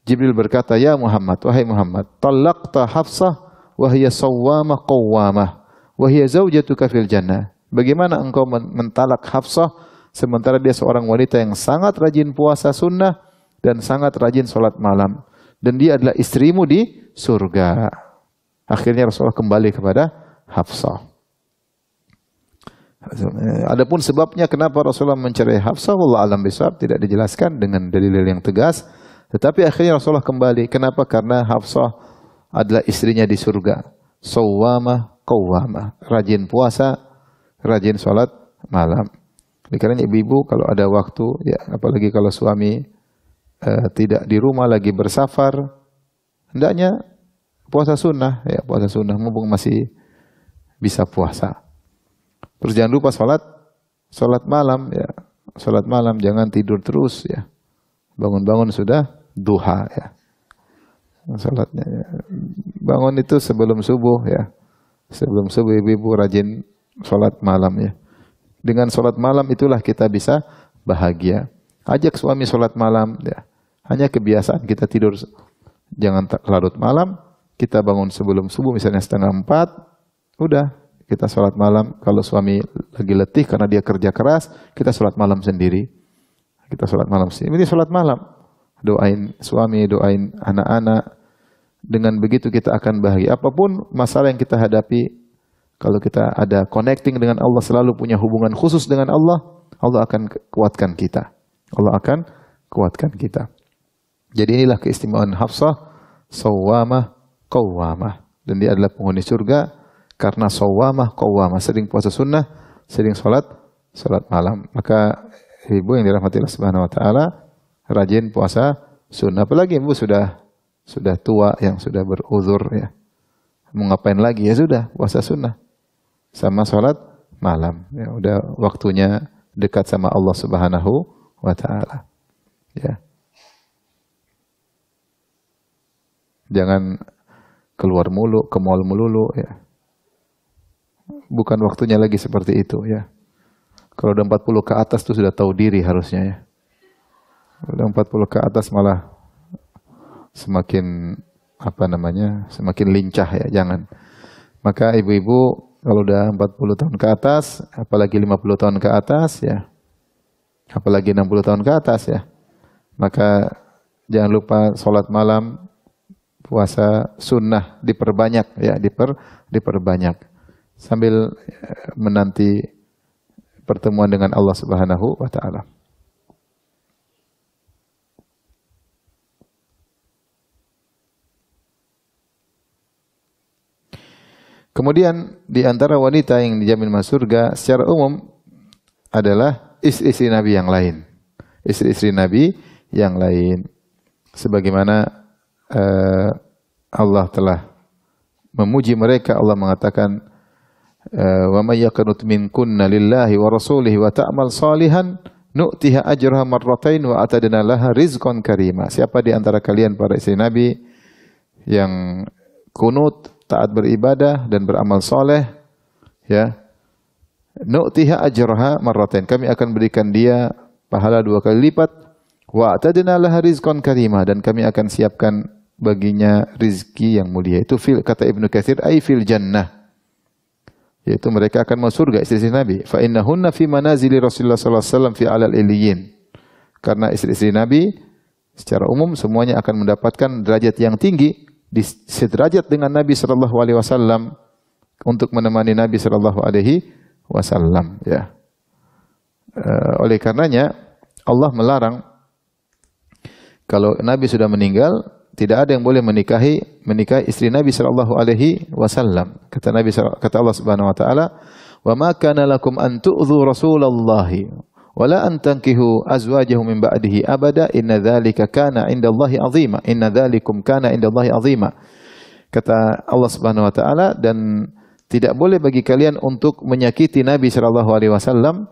Jibril berkata, "Ya Muhammad, wahai Muhammad, talaqta Hafsah wa hiya sawwamah qawwamah wa hiya zaujatuka fil jannah." Bagaimana engkau mentalak Hafsah sementara dia seorang wanita yang sangat rajin puasa sunnah dan sangat rajin salat malam, dan dia adalah istrimu di surga. Akhirnya Rasulullah kembali kepada Hafsah. Adapun sebabnya kenapa Rasulullah mencerai Hafsah, wallahu alam bisawab, tidak dijelaskan dengan dalil yang tegas. Tetapi akhirnya Rasulullah kembali. Kenapa? Karena Hafsah adalah istrinya di surga. Sawwamah, qawwamah. Rajin puasa, rajin sholat malam. Karena ibu-ibu kalau ada waktu, ya, apalagi kalau suami tidak di rumah lagi bersafar, hendaknya puasa sunnah, ya, puasa sunnah mumpung masih bisa puasa. Terus jangan lupa sholat malam, ya, sholat malam, jangan tidur terus, ya. Bangun-bangun sudah duha, ya. Salatnya, ya. Bangun itu sebelum subuh, ya. Sebelum subuh ibu-ibu rajin salat malam, ya. Dengan salat malam itulah kita bisa bahagia. Ajak suami salat malam, ya. Hanya kebiasaan kita tidur jangan larut malam, kita bangun sebelum subuh misalnya 3:30, udah kita salat malam. Kalau suami lagi letih karena dia kerja keras, kita salat malam sendiri. Kita salat malam sendiri. Ini salat malam. Doain suami, doain anak-anak. Dengan begitu kita akan bahagia. Apapun masalah yang kita hadapi, kalau kita ada connecting dengan Allah, selalu punya hubungan khusus dengan Allah, Allah akan kuatkan kita. Allah akan kuatkan kita. Jadi inilah keistimewaan Hafsah, sawwamah, qawwamah. Dan dia adalah penghuni surga karena sawwamah, qawwamah, sering puasa sunnah, sering salat malam. Maka ibu yang dirahmati Allah Subhanahu wa taala, rajin puasa sunnah. Apalagi ibu sudah tua yang sudah beruzur, ya. Mau ngapain lagi? Ya sudah, puasa sunnah sama salat malam. Ya, udah waktunya dekat sama Allah Subhanahu wa taala. Ya. Jangan keluar mulu, ke mall melulu, ya. Bukan waktunya lagi seperti itu, ya. Kalau udah 40 ke atas tuh sudah tahu diri harusnya, ya. Udah 40 ke atas malah semakin semakin lincah ya, jangan. Maka ibu-ibu kalau udah 40 tahun ke atas, apalagi 50 tahun ke atas ya, apalagi 60 tahun ke atas ya, maka jangan lupa sholat malam, puasa sunnah diperbanyak ya, diperbanyak sambil menanti pertemuan dengan Allah Subhanahu wa taala. Kemudian di antara wanita yang dijamin masuk surga secara umum adalah istri-istri Nabi yang lain. Istri-istri Nabi yang lain. Sebagaimana Allah telah memuji mereka, Allah mengatakan wa may yaqnut minkunna lillahi wa rasulihi wa ta'mal salihan nu'tiha ajraha marratain wa atadna laha rizqan karima. Siapa di antara kalian para istri Nabi yang kunut, taat beribadah dan beramal soleh, ya, nu'tiha ajraha marratain, kami akan berikan dia pahala 2 kali lipat, wa atadna laha rizqan karima, dan kami akan siapkan baginya rizki yang mulia. Itu kata Ibnu Katsir ai fil jannah, yaitu mereka akan masuk surga istri-istri Nabi. Fa innahunna fi manazili Rasulullah sallallahu alaihi wasallam fi alal illiyin. Karena istri-istri Nabi secara umum semuanya akan mendapatkan derajat yang tinggi, di sederajat dengan Nabi sallallahu alaihi wasallam, untuk menemani Nabi sallallahu alaihi wasallam ya. Oleh karenanya Allah melarang kalau Nabi sudah meninggal tidak ada yang boleh menikahi istri Nabi sallallahu alaihi wasallam. Kata Allah Subhanahu wa taala, "Wa ma kana lakum an tu'dhu Rasulallahi wa la an tankihu azwajahu min ba'dihi abada inna dzalika kana 'indallahi 'azima." Inna dzalikum kana 'indallahi 'azima. Kata Allah Subhanahu wa taala, dan tidak boleh bagi kalian untuk menyakiti Nabi sallallahu alaihi wasallam,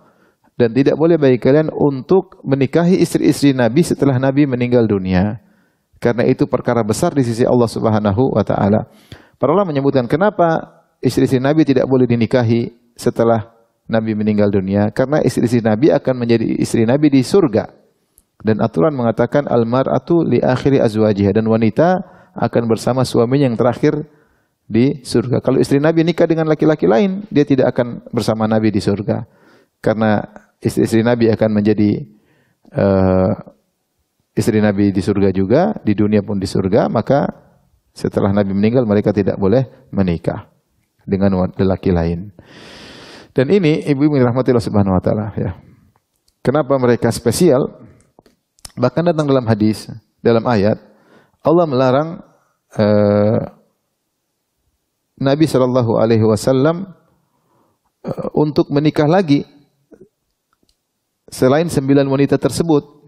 dan tidak boleh bagi kalian untuk menikahi istri-istri Nabi setelah Nabi meninggal dunia. Karena itu perkara besar di sisi Allah Subhanahu wa taala. Para ulama menyebutkan kenapa istri-istri Nabi tidak boleh dinikahi setelah Nabi meninggal dunia, karena istri-istri Nabi akan menjadi istri Nabi di surga. Dan aturan mengatakan al-mar'atu li akhiri azwajiha, dan wanita akan bersama suaminya yang terakhir di surga. Kalau istri Nabi nikah dengan laki-laki lain, dia tidak akan bersama Nabi di surga. Karena istri-istri Nabi akan menjadi istri Nabi di surga juga, di dunia pun di surga, maka setelah Nabi meninggal mereka tidak boleh menikah dengan lelaki lain. Dan ini ibu-ibu yang dirahmati Allah Subhanahu wa taala ya. Kenapa mereka spesial? Bahkan datang dalam hadis, dalam ayat Allah melarang Nabi sallallahu alaihi wasallam untuk menikah lagi selain 9 wanita tersebut.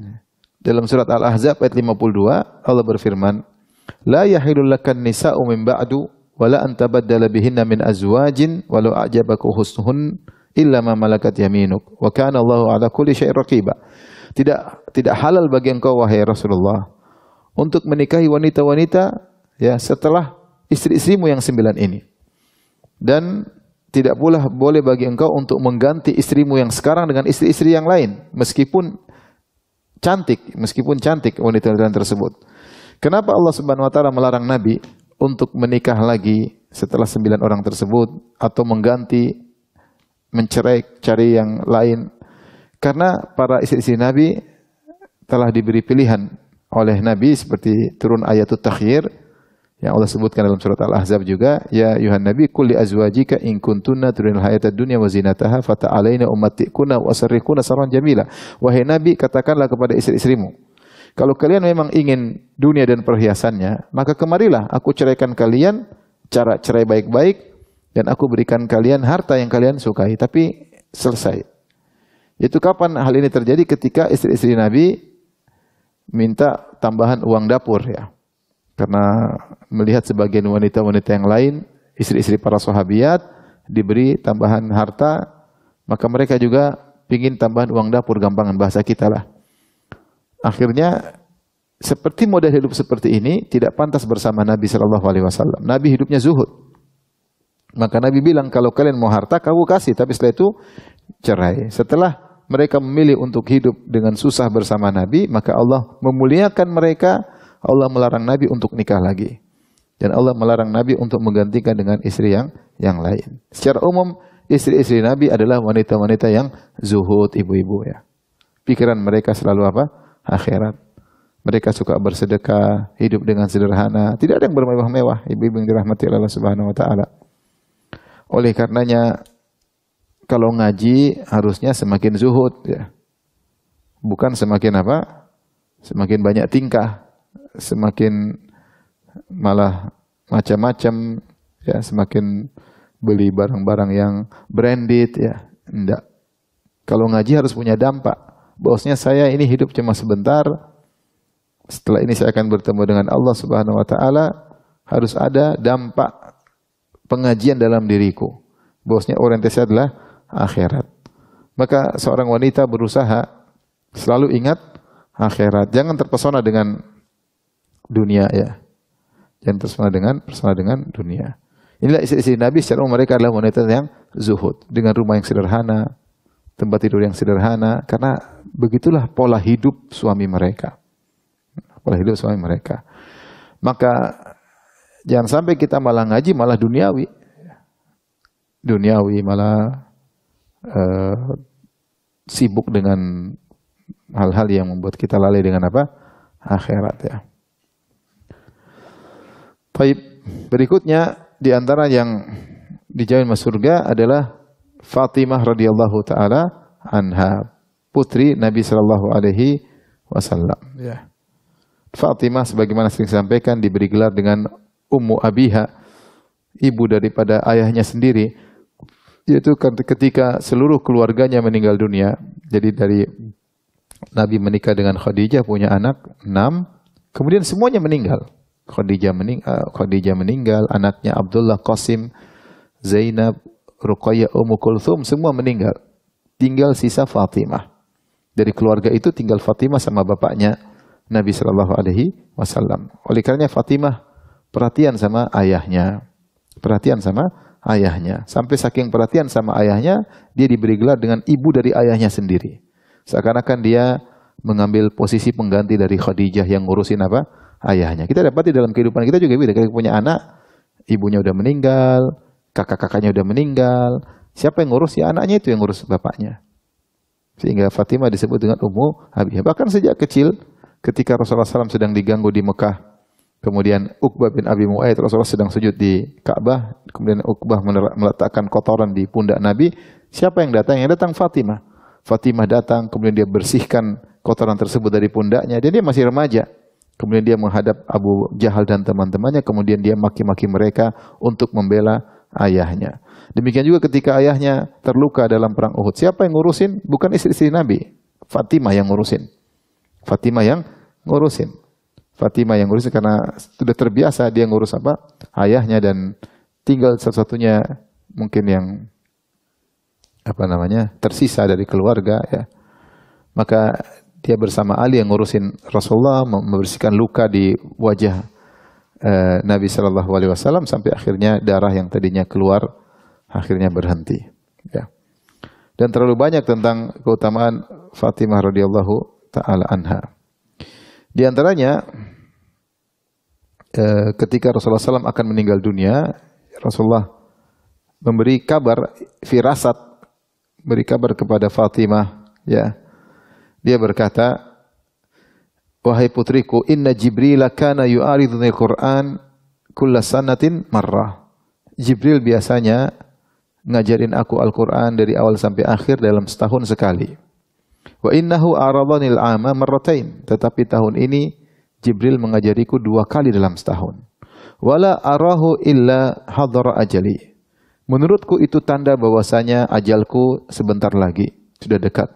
Dalam surat Al-Ahzab ayat 52 Allah berfirman, "La yahilul lakan nisa'u min ba'du wala an tabaddala bihinna min azwajin walau a'jabaka husnuhun illa ma malakat yaminuk wa kana Allahu ala kulli syai'in raqiba." Tidak halal bagi engkau wahai Rasulullah untuk menikahi wanita-wanita ya setelah istri-istrimu yang 9 ini. Dan tidak pula boleh bagi engkau untuk mengganti istrimu yang sekarang dengan istri-istri yang lain meskipun cantik wanita-wanita tersebut. Kenapa Allah Subhanahu wa taala melarang Nabi untuk menikah lagi setelah 9 orang tersebut atau mengganti, mencerai, cari yang lain? Karena para istri-istri Nabi telah diberi pilihan oleh Nabi seperti turun ayatut takhyir yang Allah sebutkan dalam surat Al-Ahzab juga, ya ayuhan nabi qul li azwajika in kuntunna turidul hayatad dunya wa zinataha fata'alaina ummatikunna wa asrikuna sarwan jamila. Wahai Nabi, katakanlah kepada istri-istrimu, kalau kalian memang ingin dunia dan perhiasannya, maka kemarilah aku ceraikan kalian, cara cerai baik-baik, dan aku berikan kalian harta yang kalian sukai. Tapi selesai. Itu kapan hal ini terjadi? Ketika istri-istri Nabi minta tambahan uang dapur ya. Karena melihat sebagian wanita-wanita yang lain, istri-istri para sahabiat diberi tambahan harta, maka mereka juga ingin tambahan uang dapur, gampangan bahasa kita lah. Akhirnya seperti model hidup seperti ini tidak pantas bersama Nabi sallallahu alaihi wasallam. Nabi hidupnya zuhud. Maka Nabi bilang, kalau kalian mau harta kamu kasih, tapi setelah itu cerai. Setelah mereka memilih untuk hidup dengan susah bersama Nabi, maka Allah memuliakan mereka. Allah melarang Nabi untuk nikah lagi. Dan Allah melarang Nabi untuk menggantikan dengan istri yang lain. Secara umum, istri-istri Nabi adalah wanita-wanita yang zuhud, ibu-ibu ya. Pikiran mereka selalu apa? Akhirat. Mereka suka bersedekah, hidup dengan sederhana. Tidak ada yang bermewah-mewah, ibu-ibu yang dirahmati Allah Subhanahu wa taala. Oleh karenanya kalau ngaji harusnya semakin zuhud ya. Bukan semakin apa? Semakin banyak tingkah, semakin malah macam-macam ya, semakin beli barang-barang yang branded ya. Enggak. Kalau ngaji harus punya dampak. Bahwasanya saya ini hidup cuma sebentar. Setelah ini saya akan bertemu dengan Allah Subhanahu wa taala, harus ada dampak pengajian dalam diriku. Bahwasanya orientasi adalah akhirat. Maka seorang wanita berusaha selalu ingat akhirat. Jangan terpesona dengan dunia ya. Jangan terpesona dengan dunia. Inilah istri-istri Nabi secara umum, mereka adalah wanita yang zuhud, dengan rumah yang sederhana, tempat tidur yang sederhana, karena begitulah pola hidup suami mereka. Pola hidup suami mereka. Maka jangan sampai kita malah ngaji malah duniawi. Duniawi malah sibuk dengan hal-hal yang membuat kita lalai dengan apa? Akhirat ya. Baik, berikutnya di antara yang dijamin masuk surga adalah Fatimah radhiyallahu taala anha, putri Nabi sallallahu alaihi wasallam ya. Fatimah sebagaimana sering disampaikan diberi gelar dengan Ummu Abiha, ibu daripada ayahnya sendiri, yaitu ketika seluruh keluarganya meninggal dunia. Jadi dari Nabi menikah dengan Khadijah, punya anak 6, kemudian semuanya meninggal. Khadijah meninggal, anaknya Abdullah, Qasim, Zainab, Ruqayyah, Ummu Kulthum semua meninggal. Tinggal sisa Fatimah. Dari keluarga itu tinggal Fatimah sama bapaknya Nabi sallallahu alaihi wasallam. Oleh karenanya Fatimah perhatian sama ayahnya. Perhatian sama ayahnya. Sampai saking perhatian sama ayahnya, dia diberi gelar dengan ibu dari ayahnya sendiri. Seakan-akan dia mengambil posisi pengganti dari Khadijah yang ngurusin apa? Ayahnya. Kita dapati dalam kehidupan kita juga beda. Kita punya anak, ibunya udah meninggal, kakak-kakaknya udah meninggal. Siapa yang ngurus? Ya anaknya itu yang ngurus bapaknya. Sehingga Fatimah disebut dengan Ummu Habibah. Bahkan sejak kecil, ketika Rasulullah SAW sedang diganggu di Mekah, kemudian Uqbah bin Abi Mu'ayyid, Rasulullah sedang sujud di Ka'bah, kemudian Uqbah meletakkan kotoran di pundak Nabi. Siapa yang datang? Yang datang Fatimah. Fatimah datang, kemudian dia bersihkan kotoran tersebut dari pundaknya. Dan dia masih remaja. Kemudian dia menghadap Abu Jahal dan teman-temannya, kemudian dia maki-maki mereka untuk membela ayahnya. Demikian juga ketika ayahnya terluka dalam perang Uhud. Siapa yang ngurusin? Bukan istri-istri Nabi. Fatimah yang ngurusin. Fatimah yang ngurusin. Fatimah yang ngurusin karena sudah terbiasa dia ngurus apa? Ayahnya, dan tinggal satu-satunya mungkin yang apa namanya? Tersisa dari keluarga ya. Maka dia bersama Ali yang ngurusin Rasulullah, membersihkan luka di wajah Nabi sallallahu alaihi wasallam sampai akhirnya darah yang tadinya keluar akhirnya berhenti ya. Dan terlalu banyak tentang keutamaan Fatimah radhiyallahu taala anha. Di antaranya ketika Rasulullah SAW akan meninggal dunia, Rasulullah memberi kabar firasat, beri kabar kepada Fatimah ya. Dia berkata, wahai putriku, inna Jibril kana yu'ariduni al-Qur'an kulla sanatin marrah. Jibril biasanya ngajarin aku Al-Qur'an dari awal sampai akhir dalam setahun sekali. Wa innahu aradhanil 'ama marratain. Tetapi tahun ini Jibril mengajariku 2 kali dalam setahun. Wala arahu illa hadara ajali. Menurutku itu tanda bahwasanya ajalku sebentar lagi, sudah dekat.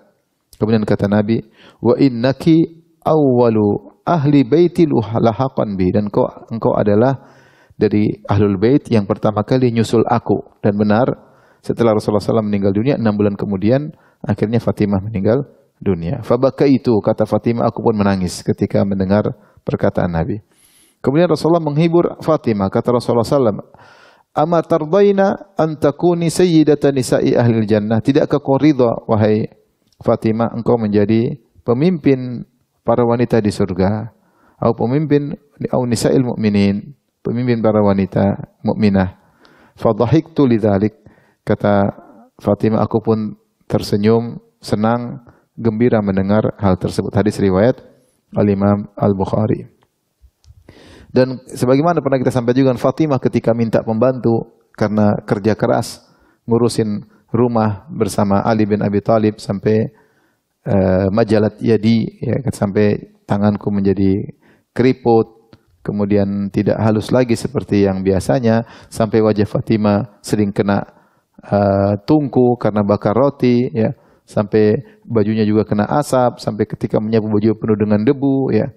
Kemudian kata Nabi, wa innaki awwalu ahli baiti lahaqan bi, dan engkau adalah dari ahlul bait yang pertama kali nyusul aku. Dan benar, setelah Rasulullah SAW meninggal dunia 6 bulan kemudian akhirnya Fatimah meninggal dunia. Fabakaitu, kata Fatimah, aku pun menangis ketika mendengar perkataan Nabi. Kemudian Rasulullah menghibur Fatimah, kata Rasulullah SAW, ama tardaina an takuni sayyidatan nisa'i ahlil jannah. Tidakkah kau ridha wahai Fatimah engkau menjadi pemimpin para wanita di surga, atau pemimpin nisa'il mu'minin, pemimpin para wanita mukminah. Fadhahiktu lidzalik, kata Fatimah, aku pun tersenyum, senang, gembira mendengar hal tersebut. Hadis riwayat Al-Imam Al-Bukhari. Dan sebagaimana pernah kita sampaikan, Fatimah ketika minta pembantu karena kerja keras ngurusin rumah bersama Ali bin Abi Thalib sampai majalat yadi, ya, sampai tanganku menjadi keriput, kemudian tidak halus lagi seperti yang biasanya, sampai wajah Fatimah sering kena tungku karena bakar roti, ya, sampai bajunya juga kena asap, sampai ketika menyapu baju penuh dengan debu, ya,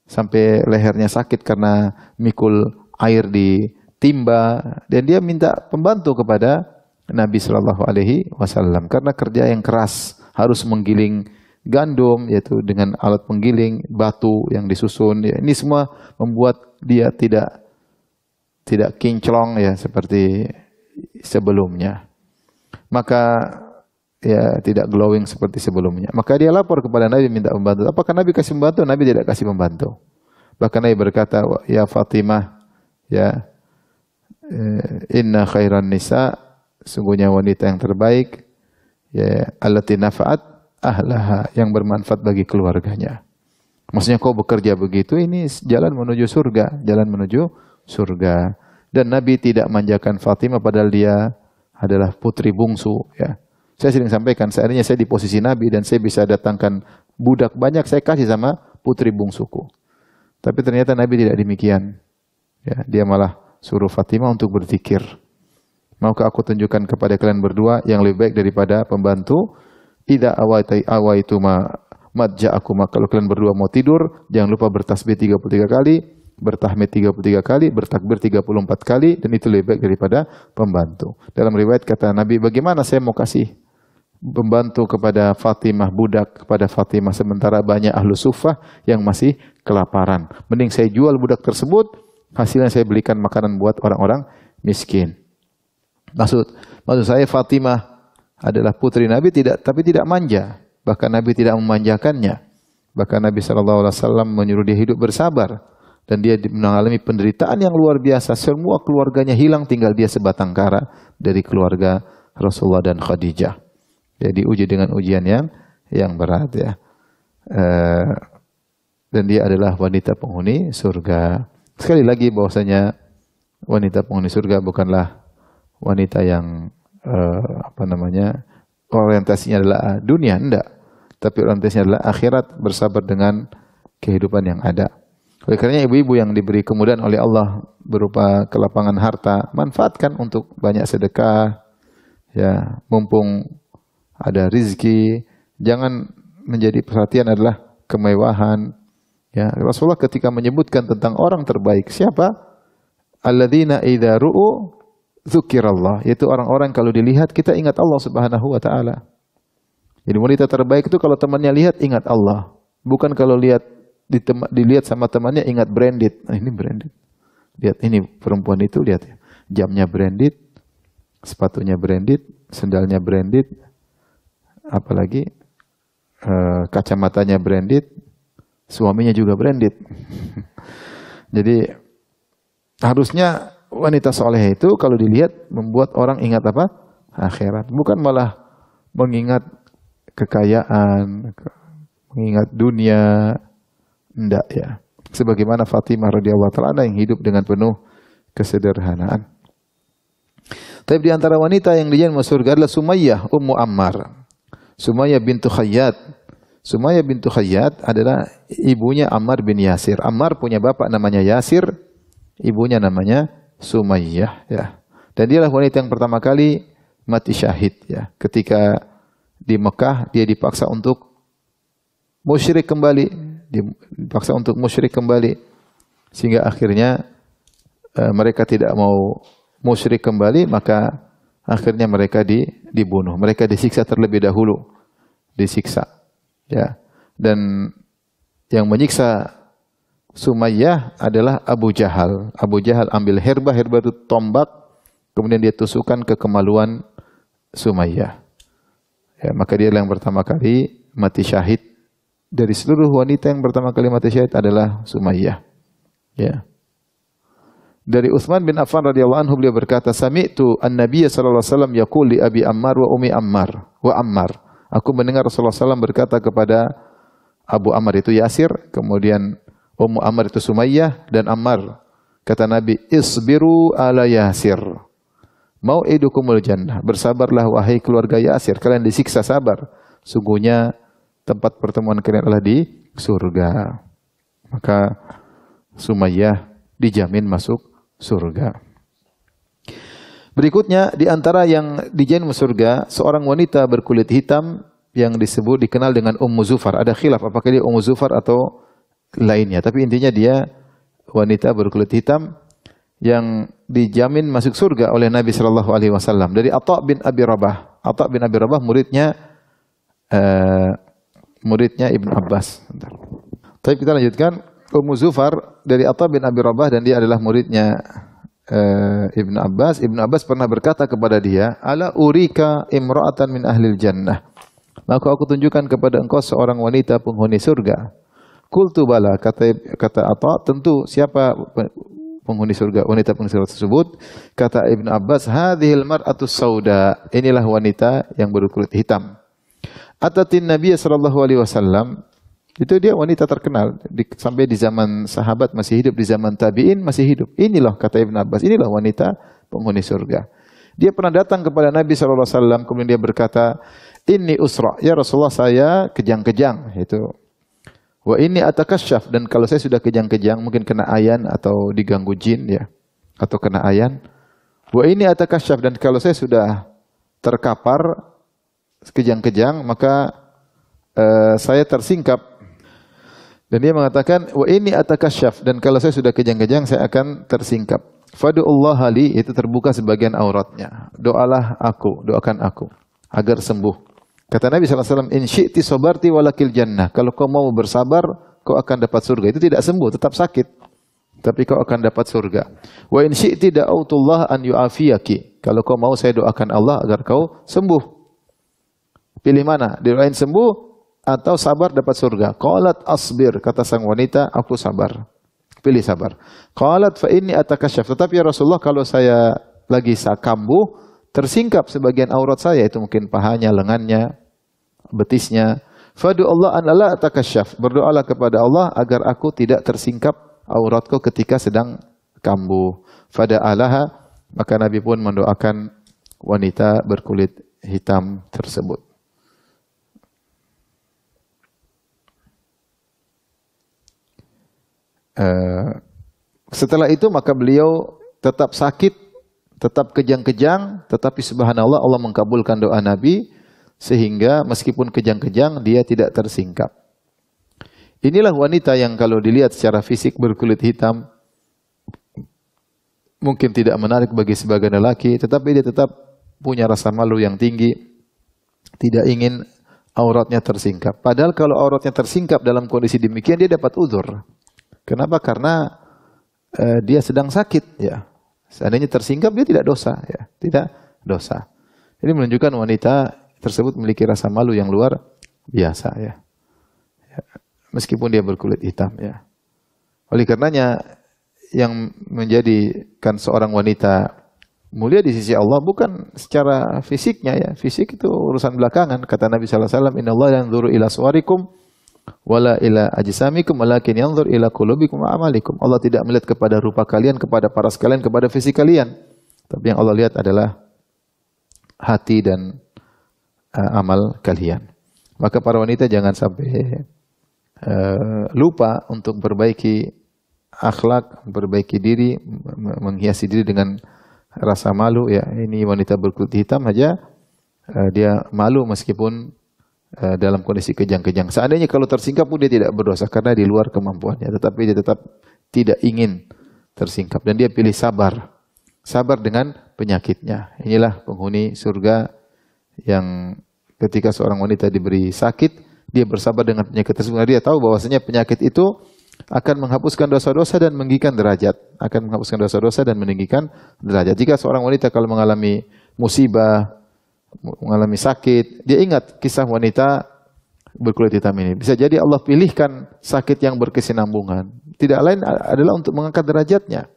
sampai lehernya sakit karena mikul air di timba, dan dia minta pembantu kepada Nabi Shallallahu Alaihi Wasallam karena kerja yang keras, harus menggiling gandum, yaitu dengan alat penggiling, batu yang disusun, ya, ini semua membuat dia tidak kinclong, ya, seperti sebelumnya. Maka ya tidak glowing seperti sebelumnya. Maka dia lapor kepada Nabi minta pembantu. Apakah Nabi kasih pembantu? Nabi tidak kasih pembantu. Bahkan Nabi berkata, ya Fatimah, ya, inna khairan nisa, sungguhnya wanita yang terbaik, ya, allati nafa'at ahlaha, yang bermanfaat bagi keluarganya. Maksudnya kau bekerja begitu, ini jalan menuju surga, jalan menuju surga. Dan Nabi tidak manjakan Fatimah padahal dia adalah putri bungsu, ya. Saya sering sampaikan, seandainya saya di posisi Nabi dan saya bisa datangkan budak banyak, saya kasih sama putri bungsuku. Tapi ternyata Nabi tidak demikian. Ya, dia malah suruh Fatimah untuk berzikir. Maukah aku tunjukkan kepada kalian berdua yang lebih baik daripada pembantu? Idza awaitu madja'akuma, kalau kalian berdua mau tidur, jangan lupa bertasbih 33 kali, bertahmid 33 kali, bertakbir 34 kali, dan itu lebih baik daripada pembantu. Dalam riwayat kata Nabi, bagaimana saya mau kasih pembantu kepada Fatimah, budak kepada Fatimah, sementara banyak ahlu suffah yang masih kelaparan. Mending saya jual budak tersebut, hasilnya saya belikan makanan buat orang-orang miskin. Maksud saya Fatimah adalah putri Nabi, tapi tidak manja. Bahkan Nabi tidak memanjakannya. Bahkan Nabi SAW menyuruh dia hidup bersabar. Dan dia mengalami penderitaan yang luar biasa. Semua keluarganya hilang, tinggal dia sebatang kara dari keluarga Rasulullah dan Khadijah. Jadi uji dengan ujian yang berat, ya. Dan dia adalah wanita penghuni surga. Sekali lagi bahwasanya wanita penghuni surga bukanlah wanita yang orientasinya adalah dunia, enggak. Tapi orientasinya adalah akhirat, bersabar dengan kehidupan yang ada. Oleh karenanya ibu-ibu yang diberi kemudahan oleh Allah berupa kelapangan harta, manfaatkan untuk banyak sedekah, ya, mumpung ada rizki. Jangan menjadi perhatian adalah kemewahan, ya. Rasulullah ketika menyebutkan tentang orang terbaik, siapa? Alladzina idza ru'u dzukirallah, yaitu orang-orang kalau dilihat kita ingat Allah Subhanahu wa taala. Jadi wanita terbaik itu kalau temannya lihat ingat Allah, bukan kalau dilihat sama temannya ingat branded. Nah, ini branded. Lihat ini perempuan itu, lihat ya. Jamnya branded, sepatunya branded, sendalnya branded, apalagi kacamatanya branded, suaminya juga branded. Jadi harusnya wanita soleh itu kalau dilihat membuat orang ingat apa? Akhirat. Bukan malah mengingat kekayaan, mengingat dunia. Enggak, ya. Sebagaimana Fatimah radhiyallahu taala yang hidup dengan penuh kesederhanaan. Tapi di antara wanita yang dijamin masuk surga adalah Sumayyah Ummu Ammar. Sumayyah bintu Khayyat. Sumayyah bintu Khayyat adalah ibunya Ammar bin Yasir. Ammar punya bapak namanya Yasir, ibunya namanya Sumayyah, ya. Dan dialah wanita yang pertama kali mati syahid, ya. Ketika di Mekah dia dipaksa untuk musyrik kembali. Sehingga akhirnya mereka tidak mau musyrik kembali, maka akhirnya mereka dibunuh. Mereka disiksa terlebih dahulu, ya. Dan yang menyiksa Sumayyah adalah Abu Jahal. Abu Jahal ambil herba itu tombak, kemudian dia tusukkan ke kemaluan Sumayyah. Ya, maka dia yang pertama kali mati syahid. Dari seluruh wanita yang pertama kali mati syahid adalah Sumayyah. Ya. Dari Utsman bin Affan radhiyallahu anhu beliau berkata, "Sami'tu an-nabiy sallallahu alaihi wasallam yaqul li Abi Ammar wa Ummi Ammar." Aku mendengar Rasulullah SAW berkata kepada Abu Ammar itu Yasir, kemudian Ummu Ammar itu Sumayyah dan Ammar. Kata Nabi, "Isbiru ala Yasir. Mau'idukumul jannah." Bersabarlah wahai keluarga Yasir, kalian disiksa sabar. Sungguhnya tempat pertemuan kalian adalah di surga. Maka Sumayyah dijamin masuk surga. Berikutnya di antara yang dijamin masuk surga, seorang wanita berkulit hitam yang dikenal dengan Ummu Zufar. Ada khilaf apakah dia Ummu Zufar atau lainnya, tapi intinya dia wanita berkulit hitam yang dijamin masuk surga oleh Nabi sallallahu alaihi wasallam. Dari Atha bin Abi Rabah. Atha bin Abi Rabah muridnya Ibnu Abbas. Tapi kita lanjutkan. Ummu Zufar dari Atha bin Abi Rabah dan dia adalah muridnya Ibnu Abbas. Ibnu Abbas pernah berkata kepada dia, "Ala urika imra'atan min ahlil jannah." Maka aku tunjukkan kepada engkau seorang wanita penghuni surga. Qultu bala, kata Atha, tentu siapa penghuni surga, wanita penghuni surga tersebut? Kata Ibnu Abbas, "Hadhil mar'atus sauda." Inilah wanita yang berkulit hitam. Atatin Nabiy sallallahu alaihi wasallam. Itu dia wanita terkenal sampai di zaman sahabat masih hidup, di zaman tabi'in masih hidup. Inilah kata Ibn Abbas, inilah wanita penghuni surga. Dia pernah datang kepada Nabi sallallahu alaihi wasallam, kemudian dia berkata, "Inni usra, ya Rasulullah, saya kejang-kejang." Itu. "Wa inni atakasyaf," dan kalau saya sudah kejang-kejang mungkin kena ayan atau diganggu jin ya, atau kena ayan. "Wa inni atakasyaf," dan kalau saya sudah terkapar kejang-kejang maka saya tersingkap. Dan dia mengatakan, "Wa inni atakasyaf," dan kalau saya sudah kejang-kejang saya akan tersingkap. "Fadu'ullah li," itu terbuka sebagian auratnya. Doakan aku agar sembuh. Kata Nabi SAW, "In syi'ti sabarti walakil jannah." Kalau kau mau bersabar, kau akan dapat surga. Itu tidak sembuh, tetap sakit. Tapi kau akan dapat surga. "Wa in syi'ti da'autullah an yu'afiyaki." Kalau kau mau saya doakan Allah agar kau sembuh. Pilih mana? Doain sembuh atau sabar dapat surga? Qalat asbir, kata sang wanita, aku sabar. Pilih sabar. Qalat fa inni atakasyaf. Tetapi ya Rasulullah, kalau saya lagi kambuh, tersingkap sebagian aurat saya, itu mungkin pahanya, lengannya, betisnya. Fadu Allah an la atakasyaf. Berdoalah kepada Allah agar aku tidak tersingkap auratku ketika sedang kambuh. Fada alaha, maka Nabi pun mendoakan wanita berkulit hitam tersebut. Setelah itu maka beliau tetap sakit, tetap kejang-kejang, tetapi subhanallah Allah mengkabulkan doa Nabi sehingga meskipun kejang-kejang dia tidak tersingkap. Inilah wanita yang kalau dilihat secara fisik berkulit hitam mungkin tidak menarik bagi sebagian lelaki, tetapi dia tetap punya rasa malu yang tinggi, tidak ingin auratnya tersingkap. Padahal kalau auratnya tersingkap dalam kondisi demikian dia dapat uzur. Kenapa? Karena dia sedang sakit ya. Seandainya tersingkap dia tidak dosa ya, tidak dosa. Ini menunjukkan wanita tersebut memiliki rasa malu yang luar biasa ya. Meskipun dia berkulit hitam ya. Oleh karenanya yang menjadikan seorang wanita mulia di sisi Allah bukan secara fisiknya ya. Fisik itu urusan belakangan. Kata Nabi sallallahu alaihi wasallam, "Innallaha yanzuru ila suwarikum wala ila ajsamikum walakin yanzur ila qulubikum wa amalikum." Allah tidak melihat kepada rupa kalian, kepada paras kalian, kepada fisik kalian. Tapi yang Allah lihat adalah hati dan amal kalian. Maka para wanita jangan sampai lupa untuk perbaiki akhlak, memperbaiki diri, menghiasi diri dengan rasa malu ya. Ini wanita berkulit hitam aja dia malu meskipun dalam kondisi kejang-kejang. Seandainya kalau tersingkap pun dia tidak berdosa karena di luar kemampuannya, tetapi dia tetap tidak ingin tersingkap dan dia pilih sabar. Sabar dengan penyakitnya. Inilah penghuni surga yang ketika seorang wanita diberi sakit, dia bersabar dengan penyakit tersebut. Dia tahu bahwasanya penyakit itu akan menghapuskan dosa-dosa dan meninggikan derajat. Akan menghapuskan dosa-dosa dan meninggikan derajat. Jika seorang wanita kalau mengalami musibah, mengalami sakit, dia ingat kisah wanita berkulit hitam ini. Bisa jadi Allah pilihkan sakit yang berkesinambungan. Tidak lain adalah untuk mengangkat derajatnya.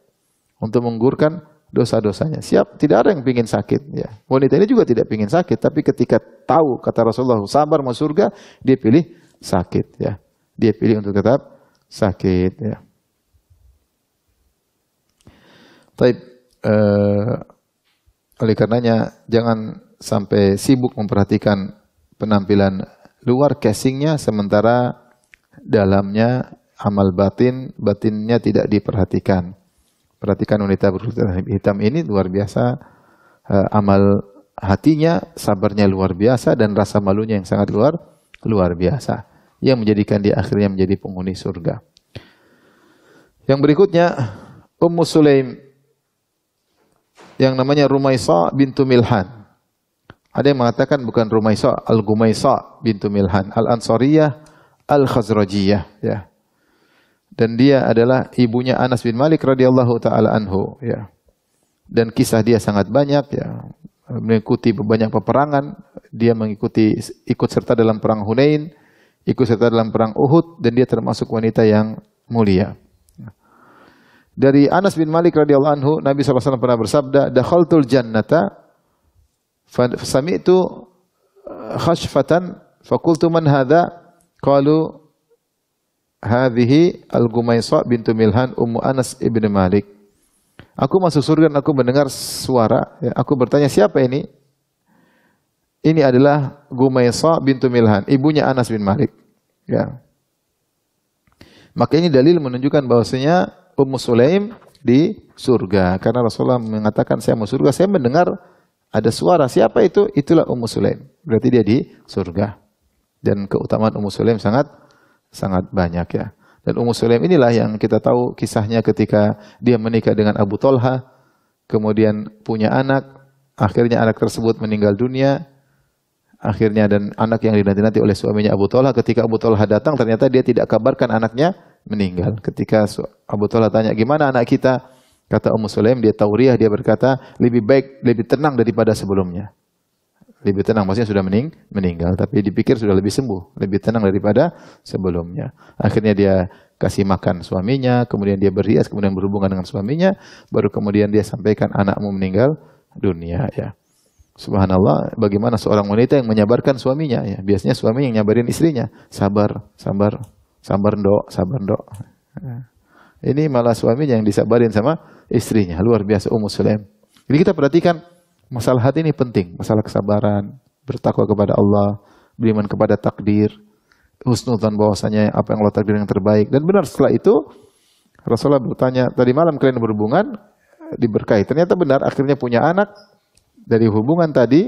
untuk menggugurkan dosa-dosanya. Siap, tidak ada yang ingin sakit. Ya. Wanita ini juga tidak ingin sakit, tapi ketika tahu kata Rasulullah sabar mau surga, dia pilih sakit. Ya. Dia pilih untuk tetap sakit. Ya. Taib, oleh karenanya jangan sampai sibuk memperhatikan penampilan luar casingnya, sementara dalamnya amal batinnya tidak diperhatikan. Perhatikan wanita berkulit hitam ini luar biasa, amal hatinya, sabarnya luar biasa, dan rasa malunya yang sangat luar biasa, yang menjadikan dia akhirnya menjadi penghuni surga. Yang berikutnya Ummu Sulaim yang namanya Rumaisa bintu Milhan. Ada yang mengatakan bukan Rumaisa, Al-Gumaisa bintu Milhan, Al-Ansariyah, Al-Khazrajiyah, ya. Dan dia adalah ibunya Anas bin Malik radhiyallahu taala anhu, ya. Dan kisah dia sangat banyak, ya. Mengikuti banyak peperangan, dia ikut serta dalam perang Hunain, ikut serta dalam perang Uhud, dan dia termasuk wanita yang mulia. Dari Anas bin Malik radhiyallahu anhu, Nabi SAW pernah bersabda, "Dakhaltul jannata fasami'tu khashfatan faqultu man hadha?" Qalu hadhihi Al-Gumaisa bintu Milhan ummu Anas ibn Malik. Aku masuk surga dan aku mendengar suara, ya, aku bertanya siapa ini? Ini adalah Gumaisa bintu Milhan, ibunya Anas bin Malik. Ya. Maka ini dalil menunjukkan bahwasanya Ummu Sulaim di surga. Karena Rasulullah mengatakan saya mau surga, saya mendengar ada suara. Siapa itu? Itulah Ummu Sulaim. Berarti dia di surga. Dan keutamaan Ummu Sulaim sangat banyak, ya. Dan Ummu Sulaim inilah yang kita tahu kisahnya ketika dia menikah dengan Abu Talha, kemudian punya anak, akhirnya anak tersebut meninggal dunia. Akhirnya dan anak yang dinanti-nanti oleh suaminya Abu Talha, ketika Abu Talha datang ternyata dia tidak kabarkan anaknya meninggal. Ketika Abu Talha tanya, gimana anak kita? Kata Ummu Sulaim, dia tauriah, dia berkata, lebih baik, lebih tenang daripada sebelumnya. Lebih tenang, maksudnya sudah meninggal, tapi dipikir sudah lebih sembuh, lebih tenang daripada sebelumnya. Akhirnya dia kasih makan suaminya, kemudian dia berhias, kemudian berhubungan dengan suaminya, baru kemudian dia sampaikan anakmu meninggal dunia, ya. Subhanallah, bagaimana seorang wanita yang menyabarkan suaminya, ya. Biasanya suami yang nyabarin istrinya, sabar, ndok. Ini malah suaminya yang disabarin sama istrinya. Luar biasa Ummu Sulaim. Jadi kita perhatikan masalah hati ini penting, masalah kesabaran, bertakwa kepada Allah, beriman kepada takdir, husnudzan bahwasanya apa yang Allah takdir yang terbaik. Dan benar setelah itu Rasulullah bertanya, tadi malam kalian berhubungan diberkahi. Ternyata benar, akhirnya punya anak. Dari hubungan tadi,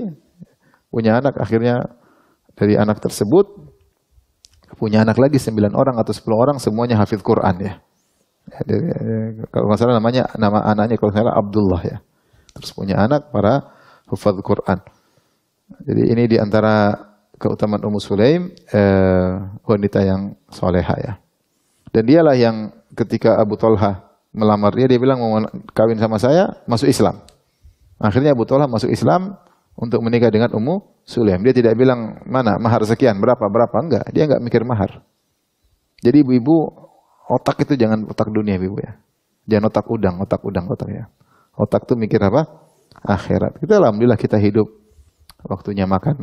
punya anak, akhirnya dari anak tersebut, punya anak lagi 9 orang atau 10 orang, semuanya hafidz Quran, ya. Kalau nggak salah nama anaknya kalau nggak salah Abdullah, ya. Terus punya anak para hufadz Quran. Jadi ini diantara keutamaan Ummu Sulaim, wanita yang soleha, ya. Dan dialah yang ketika Abu Talha melamar dia bilang mau kawin sama saya, masuk Islam. Akhirnya Abu Talha masuk Islam untuk menikah dengan Ummu Sulaim. Dia tidak bilang mana mahar sekian, berapa, enggak. Dia enggak mikir mahar. Jadi ibu-ibu, otak itu jangan otak dunia, ibu, ya. Jangan otak udang ya. Otak itu mikir apa? Akhirat. Kita alhamdulillah kita hidup. Waktunya makan,